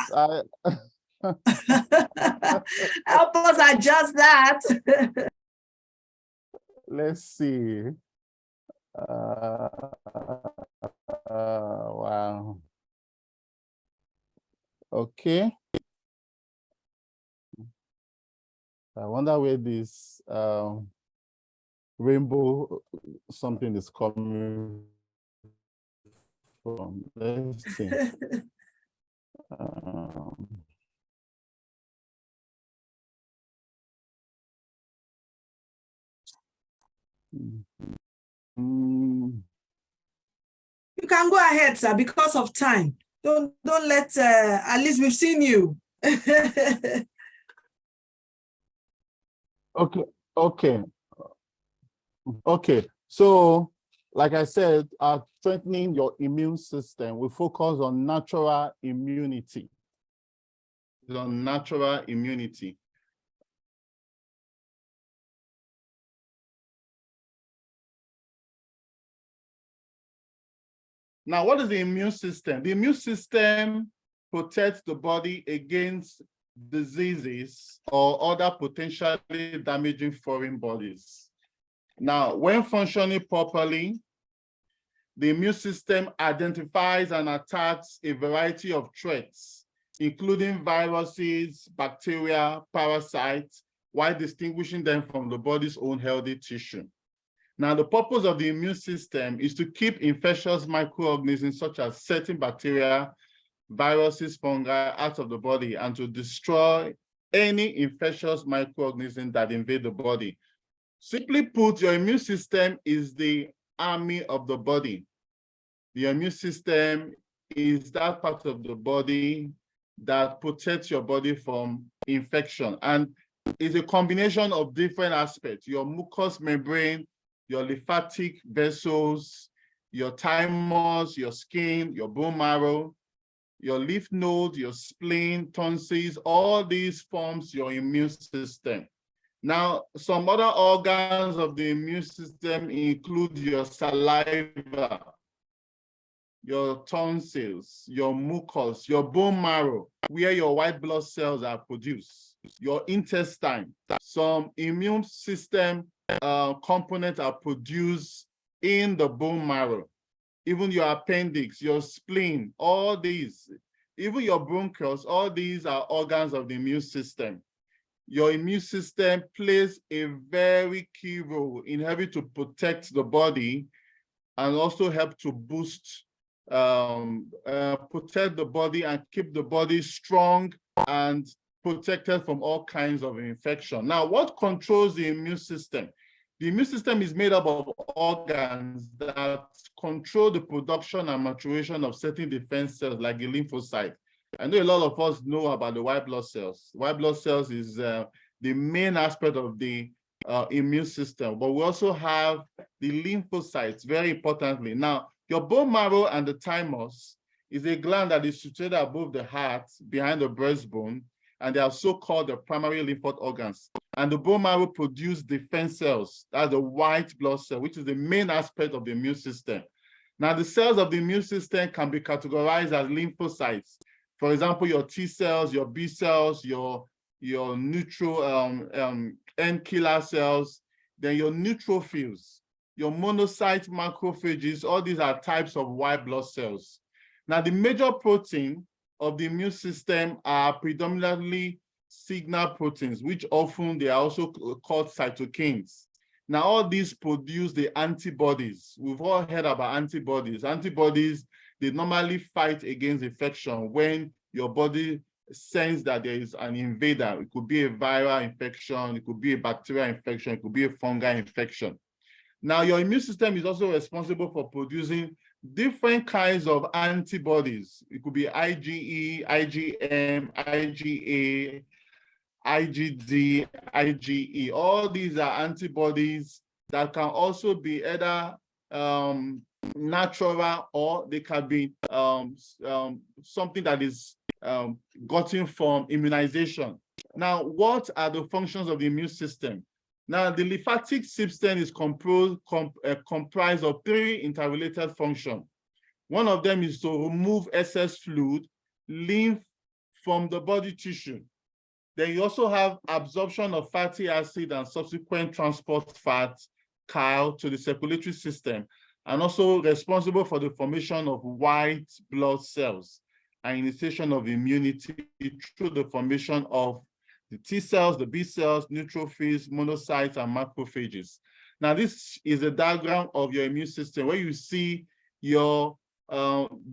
A: Help us adjust that.
B: Let's see. Wow. Okay. I wonder where this rainbow something is coming from. Let's see.
A: You can go ahead, sir, because of time. Don't let, at least we've seen you.
B: Okay. So, like I said, strengthening your immune system, we focus on natural immunity. On natural immunity. Now, what is the immune system? The immune system protects the body against diseases or other potentially damaging foreign bodies. Now, when functioning properly, the immune system identifies and attacks a variety of threats, including viruses, bacteria, parasites, while distinguishing them from the body's own healthy tissue. Now, the purpose of the immune system is to keep infectious microorganisms such as certain bacteria, viruses, fungi out of the body and to destroy any infectious microorganism that invade the body. Simply put, your immune system is the army of the body. The immune system is that part of the body that protects your body from infection. And it's a combination of different aspects: your mucous membrane, your lymphatic vessels, your thymus, your skin, your bone marrow, your lymph nodes, your spleen, tonsils, all these forms your immune system. Now, some other organs of the immune system include your saliva, your tonsils, your mucus, your bone marrow, where your white blood cells are produced, your intestine. Some immune system components are produced in the bone marrow, even your appendix, your spleen, all these, even your bronchus, all these are organs of the immune system. Your immune system plays a very key role in helping to protect the body and also help to boost, protect the body and keep the body strong and protected from all kinds of infection. Now, what controls the immune system? The immune system is made up of organs that control the production and maturation of certain defense cells like the lymphocyte. I know a lot of us know about the white blood cells. White blood cells is the main aspect of the immune system, but we also have the lymphocytes, very importantly. Now, your bone marrow and the thymus is a gland that is situated above the heart, behind the breastbone, and they are so-called the primary lymphoid organs. And the bone marrow produces defense cells, that's the white blood cell, which is the main aspect of the immune system. Now, the cells of the immune system can be categorized as lymphocytes. For example, your T cells, your B cells, your neutral N killer cells, then your neutrophils, your monocyte macrophages, all these are types of white blood cells. Now, the major protein of the immune system are predominantly signal proteins, which often they are also called cytokines. Now, all these produce the antibodies. We've all heard about antibodies. Antibodies, they normally fight against infection when your body sense that there is an invader. It could be a viral infection, it could be a bacterial infection, it could be a fungal infection. Now, your immune system is also responsible for producing different kinds of antibodies. It could be IgE, IgM, IgA, IgD, IgE. All these are antibodies that can also be either natural, or they can be something that is gotten from immunization. Now, what are the functions of the immune system? Now, the lymphatic system is comprised of 3 interrelated functions. One of them is to remove excess fluid, lymph from the body tissue. Then you also have absorption of fatty acid and subsequent transport fat, chyle, to the circulatory system, and also responsible for the formation of white blood cells and initiation of immunity through the formation of the T cells, the B cells, neutrophils, monocytes, and macrophages. Now, this is a diagram of your immune system where you see your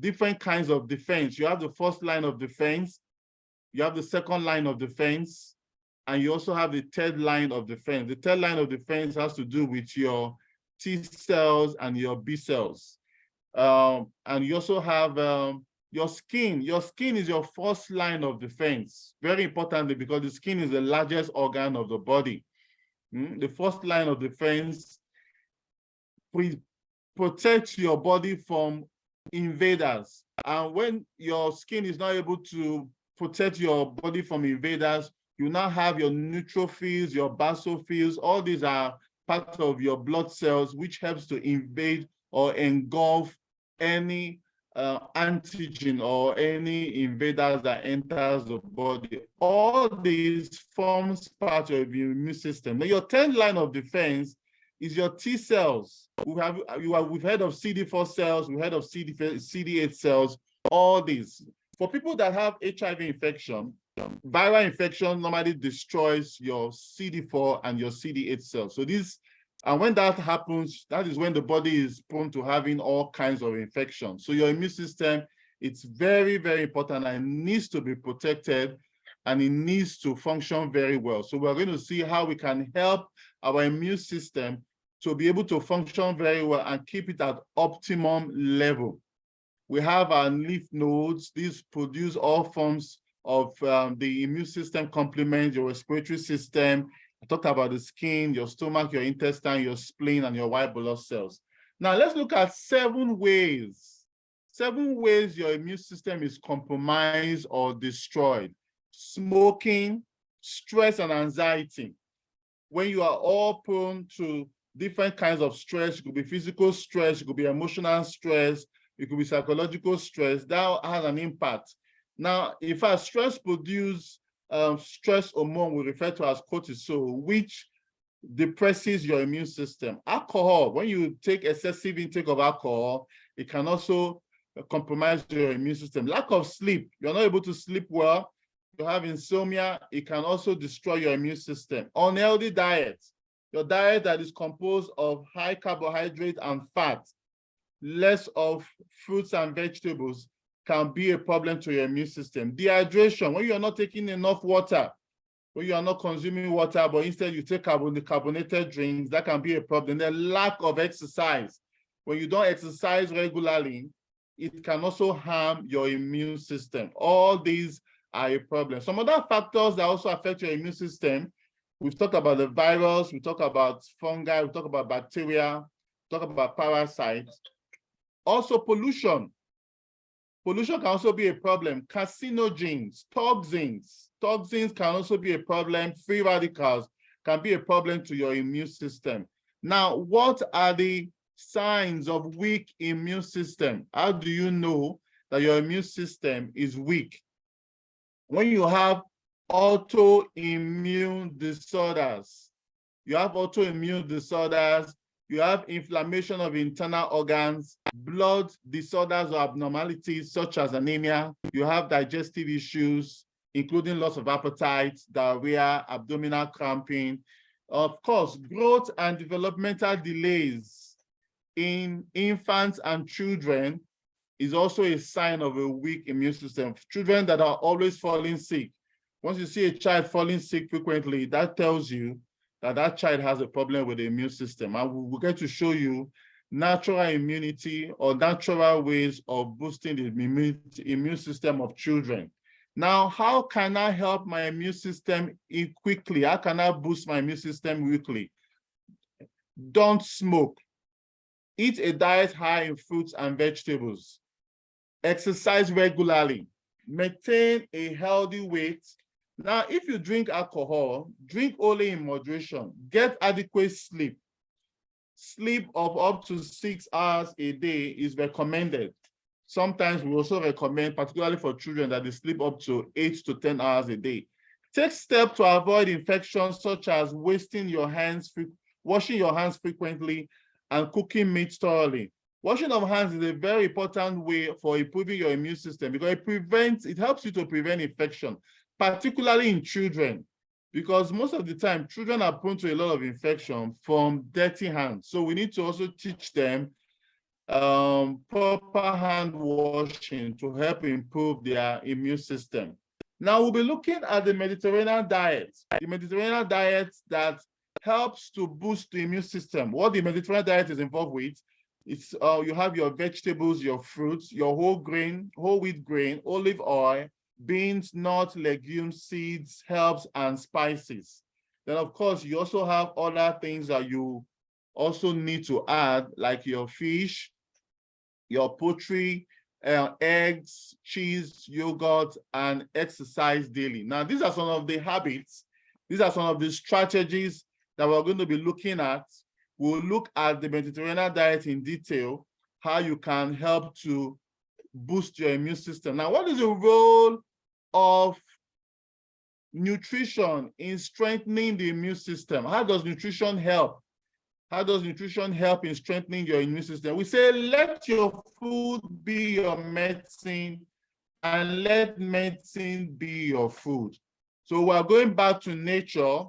B: different kinds of defense. You have the first line of defense, you have the second line of defense, and you also have the third line of defense. The third line of defense has to do with your T cells and your B cells. And you also have your skin. Your skin is your first line of defense, very importantly, because the skin is the largest organ of the body. The first line of defense protects your body from invaders. And when your skin is not able to protect your body from invaders, you now have your neutrophils, your basophils. All these are part of your blood cells, which helps to invade or engulf any antigen or any invaders that enters the body. All these forms part of your immune system. Now, your 10th line of defense is your T cells. We've heard of CD4 cells, we've heard of CD8 cells, all these. For people that have HIV infection, viral infection normally destroys your CD4 and your CD8 cells. So this, and when that happens, that is when the body is prone to having all kinds of infections. So your immune system, it's very, very important and needs to be protected, and it needs to function very well. So we're going to see how we can help our immune system to be able to function very well and keep it at optimum level. We have our lymph nodes. These produce all forms of the immune system complement, your respiratory system. I talked about the skin, your stomach, your intestine, your spleen, and your white blood cells. Now let's look at 7 ways. 7 ways your immune system is compromised or destroyed. Smoking, stress and anxiety. When you are all prone to different kinds of stress, it could be physical stress, it could be emotional stress, it could be psychological stress, that has an impact. Now, in fact, stress produces stress hormone we refer to as cortisol, which depresses your immune system. Alcohol, when you take excessive intake of alcohol, it can also compromise your immune system. Lack of sleep, you're not able to sleep well, you have insomnia, it can also destroy your immune system. Unhealthy diet, your diet that is composed of high carbohydrate and fat, less of fruits and vegetables, can be a problem to your immune system. Dehydration, when you're not taking enough water, when you are not consuming water, but instead you take carbonated drinks, that can be a problem. The lack of exercise, when you don't exercise regularly, it can also harm your immune system. All these are a problem. Some other factors that also affect your immune system, we've talked about the virus, we talk about fungi, we talk about bacteria, we talk about parasites. Also pollution. Pollution can also be a problem. Carcinogens, toxins. Toxins can also be a problem. Free radicals can be a problem to your immune system. Now, what are the signs of weak immune system? How do you know that your immune system is weak? When you have autoimmune disorders, you have inflammation of internal organs, blood disorders or abnormalities such as anemia, you have digestive issues, including loss of appetite, diarrhea, abdominal cramping. Of course, growth and developmental delays in infants and children is also a sign of a weak immune system. Children that are always falling sick. Once you see a child falling sick frequently, that tells you that that child has a problem with the immune system. And we'll get to show you natural immunity or natural ways of boosting the immune system of children. Now, how can I help my immune system quickly? How can I boost my immune system quickly? Don't smoke. Eat a diet high in fruits and vegetables. Exercise regularly. Maintain a healthy weight. Now, if you drink alcohol, drink only in moderation. Get adequate sleep. Sleep of up to 6 hours a day is recommended. Sometimes we also recommend, particularly for children, that they sleep up to 8 to 10 hours a day. Take steps to avoid infections such as washing your hands frequently and cooking meat thoroughly. Washing of hands is a very important way for improving your immune system because it helps you to prevent infection, particularly in children, because most of the time children are prone to a lot of infection from dirty hands. So we need to also teach them proper hand washing to help improve their immune system. Now we'll be looking at the Mediterranean diet. The Mediterranean diet that helps to boost the immune system. What the Mediterranean diet is involved with, it's you have your vegetables, your fruits, your whole wheat grain, olive oil, beans, nuts, legumes, seeds, herbs, and spices. Then of course, you also have other things that you also need to add, like your fish, your poultry, eggs, cheese, yogurt, and exercise daily. Now, these are some of the habits. These are some of the strategies that we're going to be looking at. We'll look at the Mediterranean diet in detail, how you can help to boost your immune system. Now, what is the role of nutrition in strengthening the immune system? How does nutrition help? How does nutrition help in strengthening your immune system? We say, let your food be your medicine and let medicine be your food. So we're going back to nature.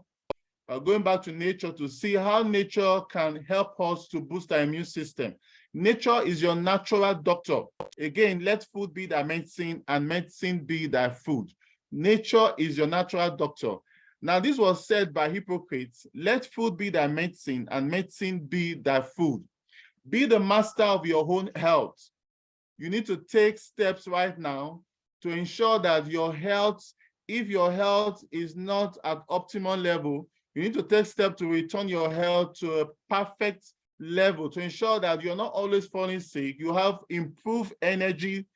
B: We're going back to nature to see how nature can help us to boost our immune system. Nature is your natural doctor. Again, let food be thy medicine and medicine be thy food. Nature is your natural doctor. Now, this was said by Hippocrates, let food be thy medicine and medicine be thy food. Be the master of your own health. You need to take steps right now to ensure that your health, if your health is not at optimal level, you need to take steps to return your health to a perfect level to ensure that you're not always falling sick. You have improved energy.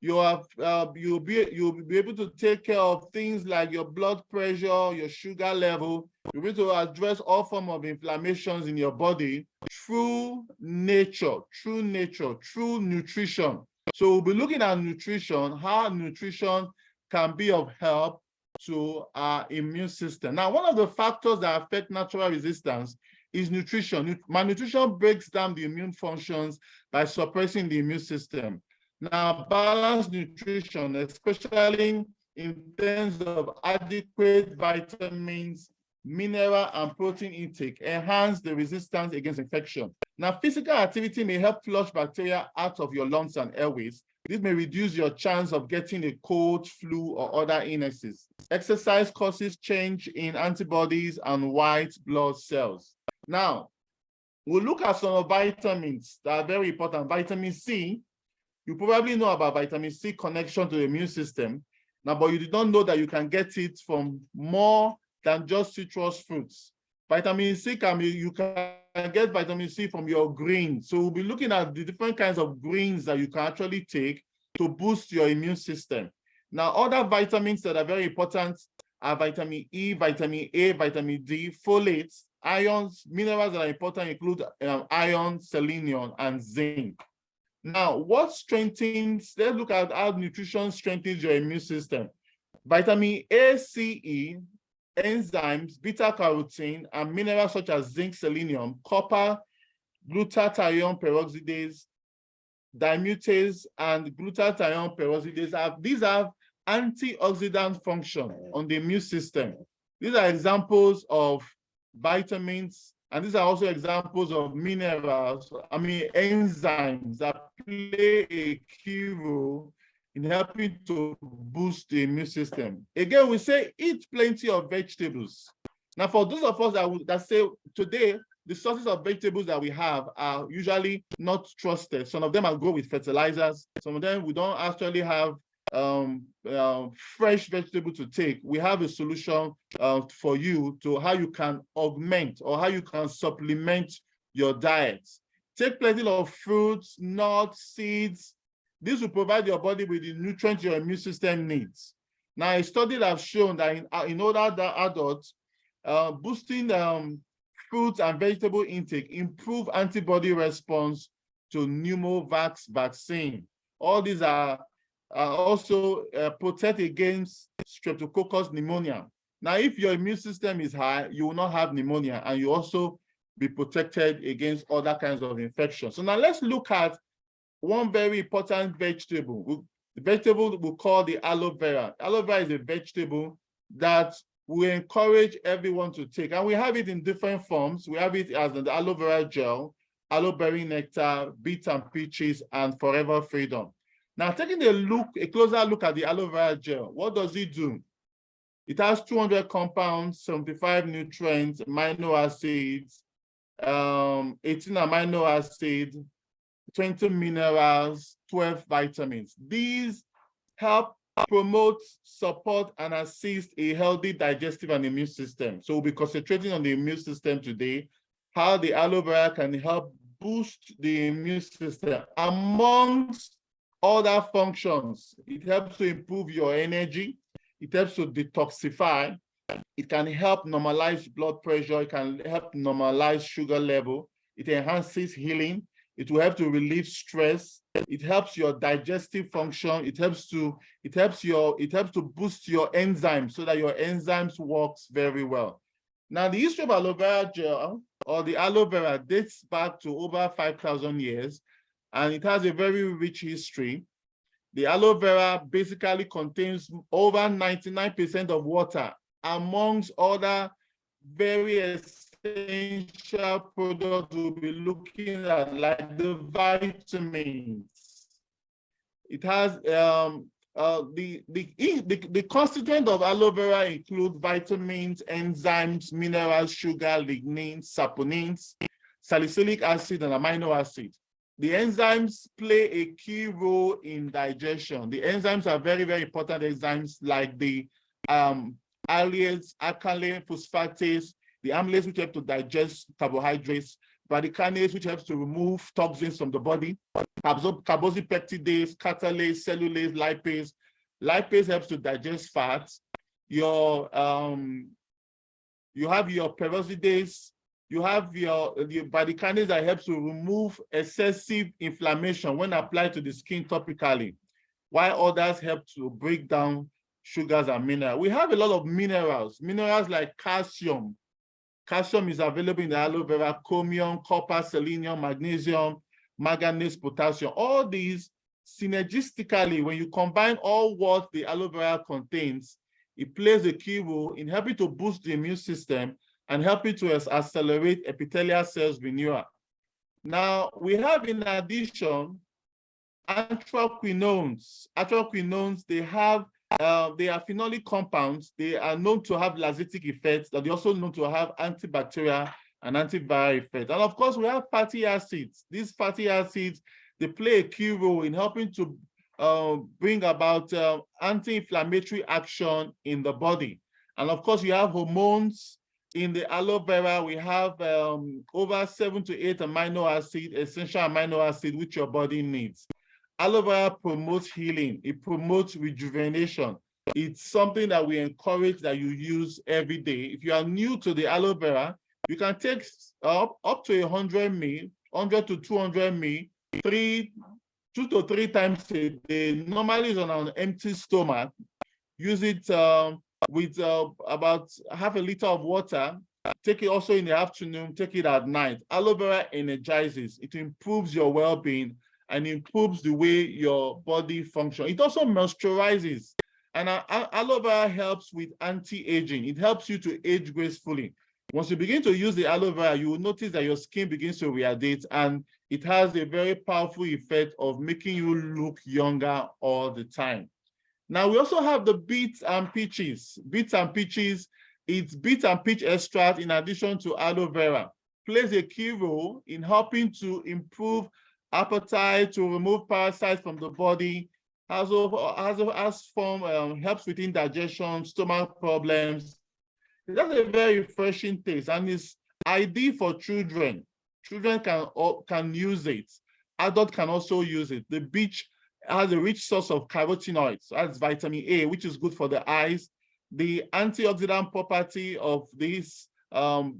B: You'll be able to take care of things like your blood pressure, your sugar level. You'll be able to address all forms of inflammations in your body through nature, through nutrition. So we'll be looking at nutrition, how nutrition can be of help to our immune system. Now, one of the factors that affect natural resistance is nutrition. Malnutrition breaks down the immune functions by suppressing the immune system. Now, balanced nutrition, especially in terms of adequate vitamins, mineral, and protein intake, enhance the resistance against infection. Now, physical activity may help flush bacteria out of your lungs and airways. This may reduce your chance of getting a cold, flu, or other illnesses. Exercise causes change in antibodies and white blood cells. Now, we'll look at some vitamins that are very important. Vitamin C, you probably know about vitamin C connection to the immune system. Now, but you did not know that you can get it from more than just citrus fruits. Vitamin C you can get vitamin C from your greens. So we'll be looking at the different kinds of greens that you can actually take to boost your immune system. Now, other vitamins that are very important are vitamin E, vitamin A, vitamin D, folates, ions, minerals that are important include iron, selenium, and zinc. Now, let's look at how nutrition strengthens your immune system. Vitamin A, C, E, enzymes, beta-carotene, and minerals such as zinc, selenium, copper, glutathione peroxidase, dimutase, and glutathione peroxidase. These have antioxidant function on the immune system. These are examples of vitamins, and these are also examples of minerals, enzymes that play a key role in helping to boost the immune system. Again, we say eat plenty of vegetables. Now, for those of us that say today, the sources of vegetables that we have are usually not trusted. Some of them are grown with fertilizers. Some of them we don't actually have fresh vegetable to take. We have a solution for you to how you can augment or how you can supplement your diet. Take plenty of fruits, nuts, seeds. This will provide your body with the nutrients your immune system needs. Now, a study has shown that in older adults, boosting fruits and vegetable intake improve antibody response to pneumovax vaccine. All these are also protect against streptococcus pneumonia. Now, if your immune system is high, you will not have pneumonia, and you also be protected against other kinds of infections. So now let's look at one very important vegetable. The vegetable we call the aloe vera. Aloe vera is a vegetable that we encourage everyone to take, and we have it in different forms. We have it as the aloe vera gel, aloe berry nectar, beet and peaches, and forever freedom. Now, taking a closer look at the aloe vera gel, what does it do? It has 200 compounds, 75 nutrients, amino acids, 18 amino acids, 20 minerals, 12 vitamins. These help promote, support, and assist a healthy digestive and immune system. So we'll be concentrating on the immune system today, how the aloe vera can help boost the immune system. Amongst other functions, it helps to improve your energy, it helps to detoxify, it can help normalize blood pressure, it can help normalize sugar level, it enhances healing, it will help to relieve stress, it helps your digestive function, it helps to boost your enzymes so that your enzymes works very well. Now, the history of aloe vera gel or the aloe vera dates back to over 5,000 years, and it has a very rich history. The aloe vera basically contains over 99% of water, amongst other very essential products we'll be looking at, like the vitamins. It has the constituent of aloe vera include vitamins, enzymes, minerals, sugar, lignin, saponins, salicylic acid, and amino acid. The enzymes play a key role in digestion. The enzymes are very, very important enzymes, like the alkaline phosphatase, the amylase, which help to digest carbohydrates, bradykinases, which helps to remove toxins from the body, carboxypeptidase, catalase, cellulase, lipase. Lipase helps to digest fats. You have your peroxidase. You have the bradykinases that helps to remove excessive inflammation when applied to the skin topically, while others help to break down sugars and minerals. We have a lot of minerals like calcium. Calcium is available in the aloe vera, chromium, copper, selenium, magnesium, manganese, potassium. All these synergistically, when you combine all what the aloe vera contains, it plays a key role in helping to boost the immune system and helping to accelerate epithelial cells renewal. Now, we have, in addition, anthraquinones. Anthraquinones, they are phenolic compounds. They are known to have laxative effects, but they're also known to have antibacterial and antiviral effects. And of course, we have fatty acids. These fatty acids, they play a key role in helping to bring about anti-inflammatory action in the body. And of course, you have hormones. In the aloe vera, we have over 7 to 8 amino acids, essential amino acids, which your body needs. Aloe vera promotes healing. It promotes rejuvenation. It's something that we encourage that you use every day. If you are new to the aloe vera, you can take up to 100 ml, 100 to 200 ml, 2 to 3 times a day. Normally, it's on an empty stomach. Use it with about half a liter of water. Take it also in the afternoon, take it at night. Aloe vera energizes, it improves your well-being and improves the way your body functions. It also moisturizes. And aloe vera helps with anti-aging. It helps you to age gracefully. Once you begin to use the aloe vera, you will notice that your skin begins to radiate, and it has a very powerful effect of making you look younger all the time. Now, we also have the beets and peaches. Beets and peaches, it's beet and peach extract in addition to aloe vera, plays a key role in helping to improve appetite, to remove parasites from the body, helps with indigestion, stomach problems. It has a very refreshing taste and is ideal for children. Children can use it. Adults can also use it. The beet has a rich source of carotenoids. So that's vitamin A, which is good for the eyes. The antioxidant property of this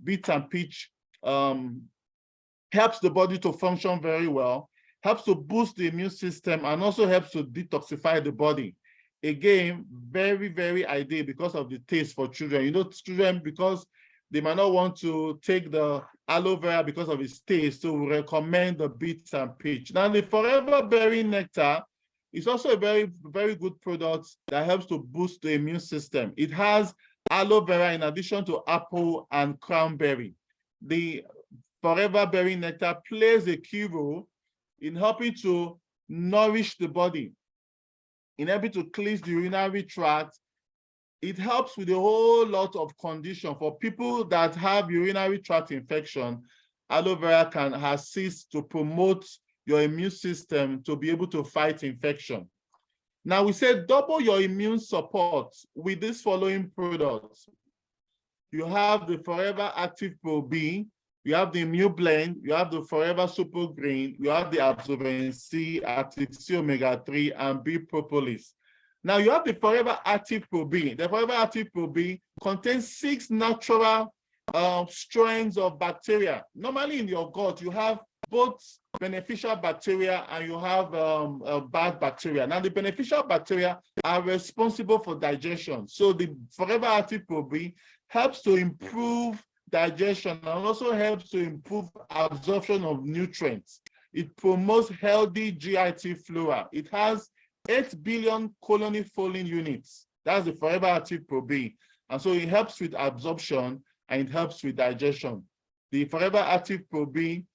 B: beet and peach helps the body to function very well, helps to boost the immune system, and also helps to detoxify the body. Again, very, very ideal because of the taste for children. You know, children, because they might not want to take the aloe vera because of its taste, so we recommend the beets and peach. Now, the Forever Berry Nectar is also a very, very good product that helps to boost the immune system. It has aloe vera in addition to apple and cranberry. The Forever Berry Nectar plays a key role in helping to nourish the body, in helping to cleanse the urinary tract. It helps with a whole lot of condition. For people that have urinary tract infection, aloe vera can assist to promote your immune system to be able to fight infection. Now, we said double your immune support with these following products. You have the Forever Active Pro B, you have the Immune Blend, you have the Forever Super Green, you have the Absorbent C, Active C Omega 3, and B Propolis. Now, you have the Forever Active Pro B. The Forever Active Pro B contains 6 natural strains of bacteria. Normally in your gut, you have both beneficial bacteria and you have bad bacteria. Now, the beneficial bacteria are responsible for digestion. So the Forever Active Pro B helps to improve digestion and also helps to improve absorption of nutrients. It promotes healthy GIT flora. It has 8 billion colony folding units. That's the Forever Active Pro B. And so it helps with absorption and it helps with digestion. The Forever Active Pro B,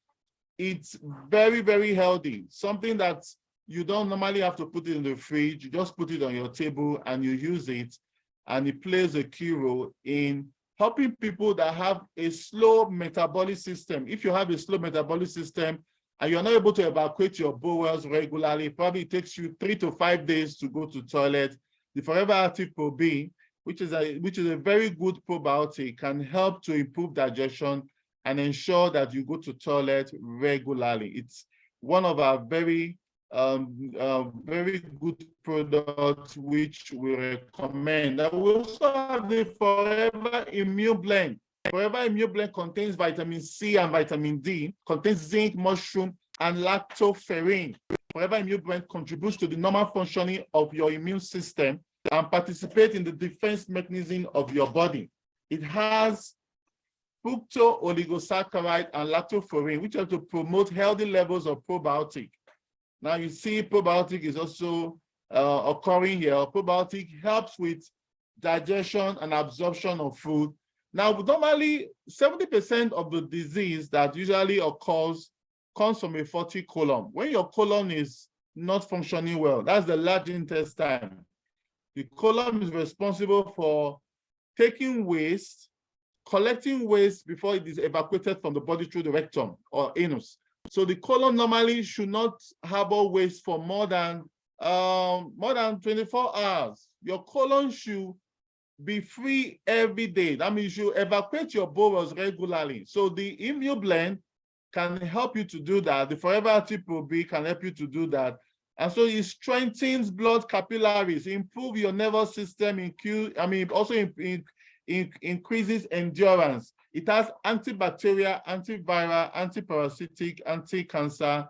B: it's very, very healthy. Something that you don't normally have to put it in the fridge. You just put it on your table and you use it. And it plays a key role in helping people that have a slow metabolic system. If you have a slow metabolic system and you're not able to evacuate your bowels regularly, probably it takes you 3 to 5 days to go to toilet. The Forever Active Pro B, which is a very good probiotic, can help to improve digestion and ensure that you go to toilet regularly. It's one of our very good products which we recommend. Now, we also have the Forever Immune Blend. Forever Immune Blend contains vitamin C and vitamin D, contains zinc, mushroom, and lactoferrin. Forever Immune Blend contributes to the normal functioning of your immune system and participates in the defense mechanism of your body. It has fructose oligosaccharide and lactoferrin, which help to promote healthy levels of probiotic. Now you see probiotic is also occurring here. Probiotic helps with digestion and absorption of food. Now, normally 70% of the disease that usually occurs comes from a faulty colon. When your colon is not functioning well, that's the large intestine. The colon is responsible for taking waste, collecting waste before it is evacuated from the body through the rectum or anus. So the colon normally should not harbor waste for more than 24 hours. Your colon should be free every day. That means you evacuate your bowels regularly. So the Immune Blend can help you to do that. The Forever Active Pro B can help you to do that. And so it strengthens blood capillaries, improve your nervous system, also increases endurance. It has antibacterial, antiviral, antiparasitic, anti-cancer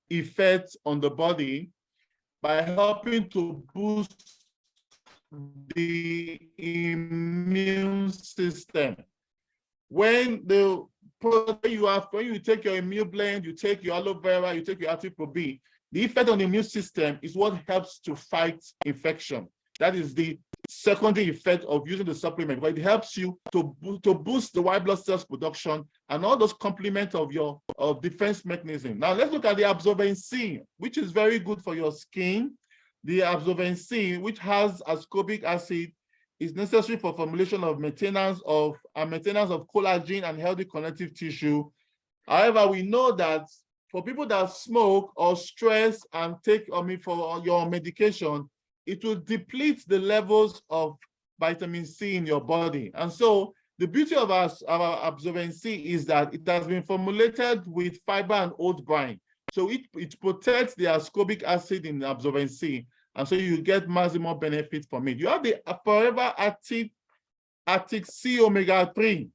B: effects on the body by helping to boost the immune system. When you take your Immune Blend, you take your aloe vera, you take your Active Pro B, the effect on the immune system is what helps to fight infection. That is the secondary effect of using the supplement, but it helps you to boost the white blood cells production and all those complements of your defense mechanism. Now let's look at the absorbent C, which is very good for your skin. The absorbent C, which has ascorbic acid, is necessary for formulation of maintenance of collagen and healthy connective tissue. However, we know that for people that smoke or stress and take for your medication, it will deplete the levels of vitamin C in your body. And so the beauty of our absorbent C is that it has been formulated with fiber and oat brine. So it protects the ascorbic acid in the absorbent C. And so you get maximum benefit from it. You have the Forever Arctic C omega-3,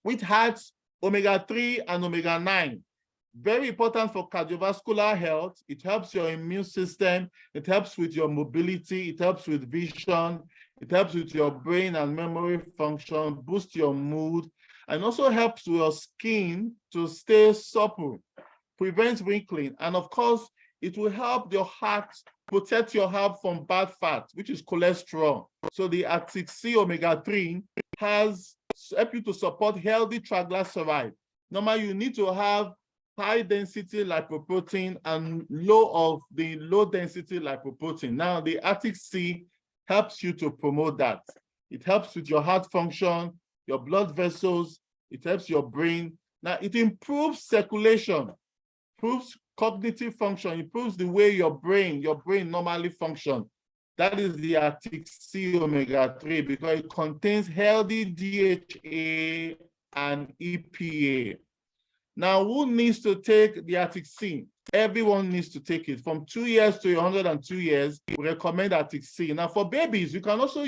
B: which has omega-3 and omega-9. Very important for cardiovascular health. It helps your immune system. It helps with your mobility. It helps with vision. It helps with your brain and memory function, boosts your mood, and also helps your skin to stay supple, prevents wrinkling, and of course, it will help your heart, protect your heart from bad fat, which is cholesterol. So the Arctic C omega-3 has helped you to support healthy triglycerides. Normally, you need to have high density lipoprotein and low density lipoprotein. Now, the Arctic C helps you to promote that. It helps with your heart function, your blood vessels, it helps your brain. Now, it improves circulation, improves cognitive function, improves the way your brain normally functions. That is the Arctic C omega-3 because it contains healthy DHA and EPA. Now, who needs to take the Arctic C? Everyone needs to take it. From 2 years to 102 years, we recommend Arctic C. Now, for babies, you can also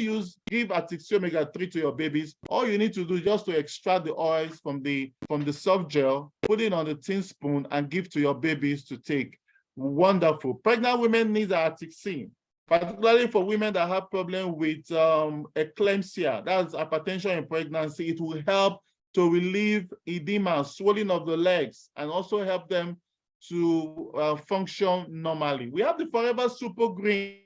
B: give Arctic C omega-3 to your babies. All you need to do is just to extract the oils from the soft gel, put it on a tin spoon, and give to your babies to take. Wonderful. Pregnant women need Arctic C, particularly for women that have problem with eclampsia, that's hypertension in pregnancy. It will help to relieve edema, swelling of the legs, and also help them to function normally. We have the Forever Super Green.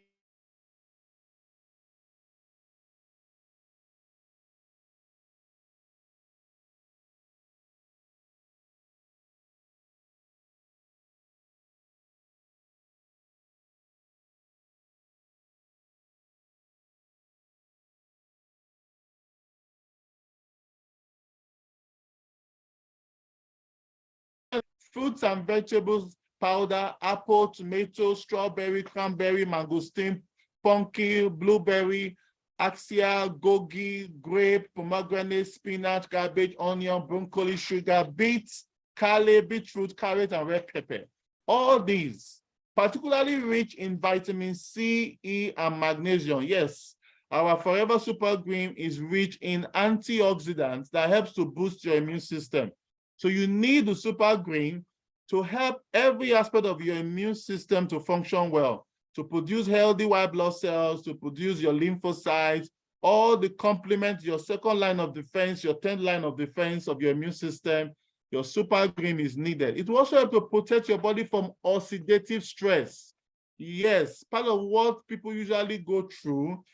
B: Fruits and vegetables powder, apple, tomato, strawberry, cranberry, mangosteen, pumpkin, blueberry, axia, goji, grape, pomegranate, spinach, cabbage, onion, broccoli, sugar, beets, kale, beetroot, carrot, and red pepper. All these, particularly rich in vitamin C, E, and magnesium. Yes, our Forever Super Green is rich in antioxidants that helps to boost your immune system. So you need the Super Green to help every aspect of your immune system to function well, to produce healthy white blood cells, to produce your lymphocytes, all the complement, your second line of defense, your 10th line of defense of your immune system. Your Super Green is needed. It will also help to protect your body from oxidative stress. Yes, part of what people usually go through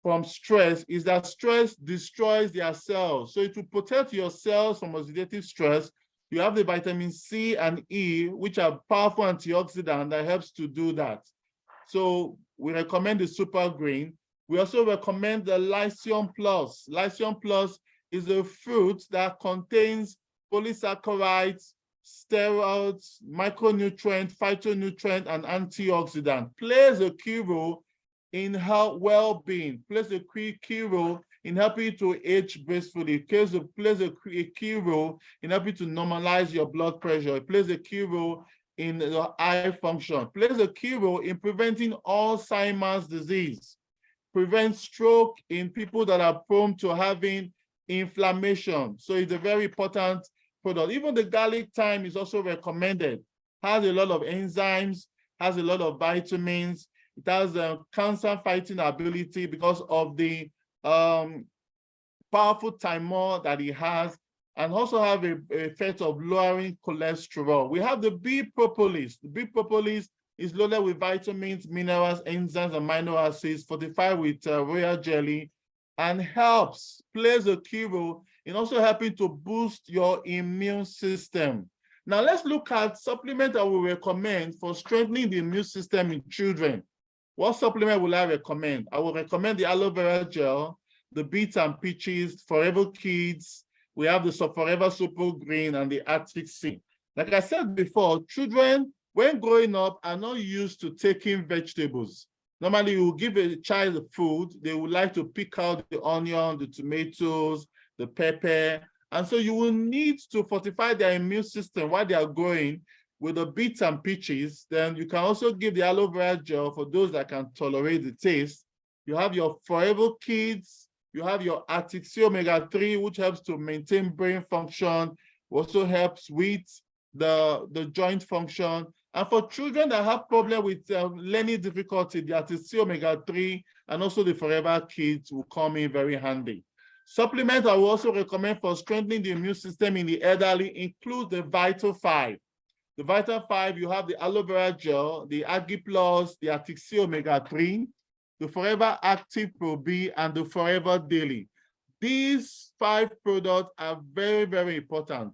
B: from stress is that stress destroys their cells. So it will protect your cells from oxidative stress. You have the vitamin C and E, which are powerful antioxidants that helps to do that. So we recommend the Super Green. We also recommend the Lycium Plus. Lycium Plus is a fruit that contains polysaccharides, steroids, micronutrient, phytonutrient, and antioxidant. Plays a key role in health well-being, plays a key role in helping you to age gracefully. It plays a key role in helping to normalize your blood pressure. It plays a key role in your eye function. It plays a key role in preventing Alzheimer's disease, prevents stroke in people that are prone to having inflammation. So it's a very important product. Even the garlic thyme is also recommended. Has a lot of enzymes, has a lot of vitamins. It has a cancer-fighting ability because of the powerful thymol that it has, and also have a effect of lowering cholesterol. We have the bee propolis. The bee propolis It's loaded with vitamins, minerals, enzymes, and amino acids, fortified with royal jelly, and plays a key role in also helping to boost your immune system. Now let's look at supplement I will recommend for strengthening the immune system in children. What supplement will I recommend? I will recommend the aloe vera gel, the beets and peaches, Forever Kids. We have the Forever Super Green and the Arctic Sea. Like I said before, children, when growing up, are not used to taking vegetables. Normally, you will give a child food, they would like to pick out the onion, the tomatoes, the pepper. And so you will need to fortify their immune system while they are growing with the beets and peaches. Then you can also give the aloe vera gel for those that can tolerate the taste. You have your Forever Kids, you have your Arctic Sea omega-3, which helps to maintain brain function, also helps with the joint function. And for children that have problem with learning difficulty, the Arctic Sea omega-3 and also the Forever Kids will come in very handy. Supplements I will also recommend for strengthening the immune system in the elderly include the Vital 5. The Vital 5, you have the aloe vera gel, the Agi Plus, the Arctic Sea omega-3, the Forever Active Pro B, and the Forever Daily. These 5 products are very, very important.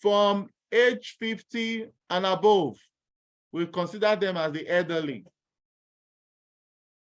B: From age 50 and above, we consider them as the elderly.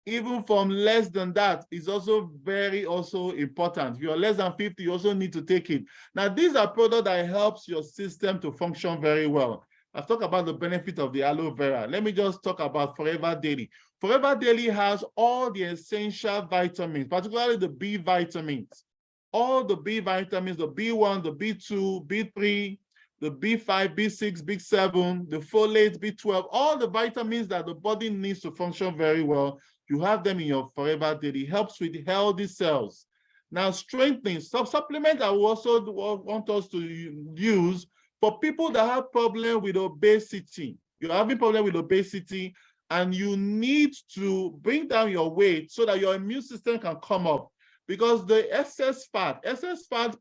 B: Even from less than that is also very important. If you're less than 50, you also need to take it. Now, these are products that helps your system to function very well. I've talked about the benefit of the aloe vera. Let me just talk about Forever Daily. Forever Daily has all the essential vitamins, particularly the B vitamins. All the B vitamins, the B1, the B2, B3, the B5, B6, B7, the folate, B12, all the vitamins that the body needs to function very well, you have them in your Forever Daily. It helps with healthy cells. Now, strengthening, supplement I will also want us to use for people that have problem with obesity. You're having problem with obesity and you need to bring down your weight so that your immune system can come up, because the excess fat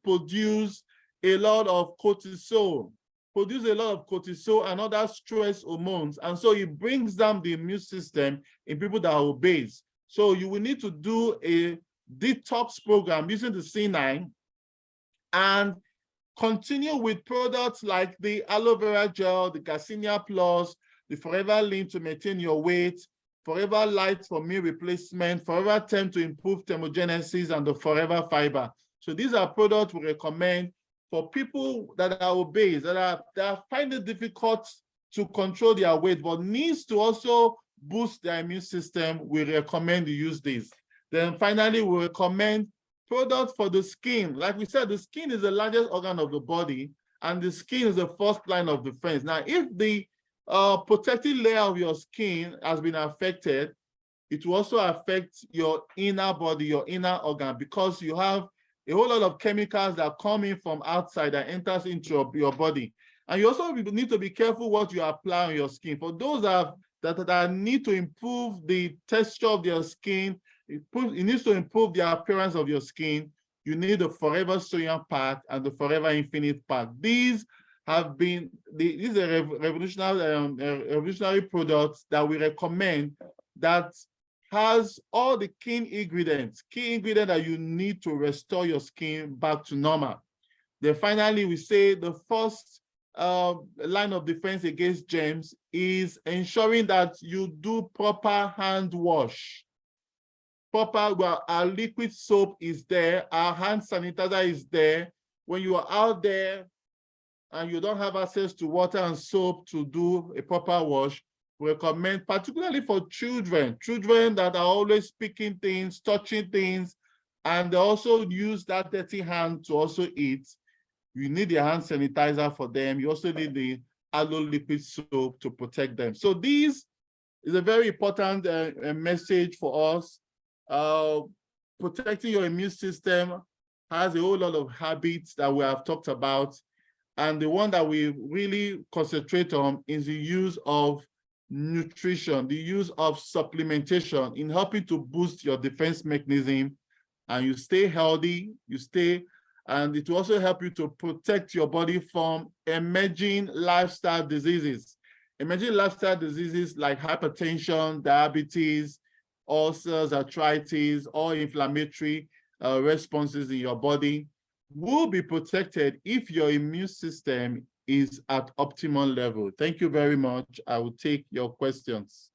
B: produce a lot of cortisol and other stress hormones. And so it brings down the immune system in people that are obese. So you will need to do a detox program using the C9 and continue with products like the aloe vera gel, the Garcinia Plus, the Forever Lean to maintain your weight, Forever Light for meal replacement, Forever Term to improve thermogenesis, and the Forever Fiber. So these are products we recommend for people that are obese, that find it difficult to control their weight, but needs to also boost their immune system. We recommend you use this. Then finally, we recommend products for the skin. Like we said, the skin is the largest organ of the body, and the skin is the first line of defense. Now, if the protective layer of your skin has been affected, it will also affect your inner body, your inner organ, because you have a whole lot of chemicals that come in from outside that enters into your body. And you also need to be careful what you apply on your skin. For those that need to improve the texture of their skin, it needs to improve the appearance of your skin, you need the Forever Soya Pack and the Forever Infinite Pack. These are revolutionary products that we recommend that has all the key ingredients that you need to restore your skin back to normal. Then finally, we say the first line of defense against germs is ensuring that you do proper hand wash. Our liquid soap is there, our hand sanitizer is there. When you are out there and you don't have access to water and soap to do a proper wash, we recommend, particularly for children that are always picking things, touching things, and they also use that dirty hand to also eat. You need the hand sanitizer for them. You also need the aloe liquid soap to protect them. So this is a very important message for us. Protecting your immune system has a whole lot of habits that we have talked about. And the one that we really concentrate on is the use of nutrition, the use of supplementation in helping to boost your defense mechanism, and you stay healthy, and it will also help you to protect your body from emerging lifestyle diseases. Emerging lifestyle diseases like hypertension, diabetes, ulcers, arthritis, or inflammatory responses in your body will be protected if your immune system is at optimal level. Thank you very much. I will take your questions.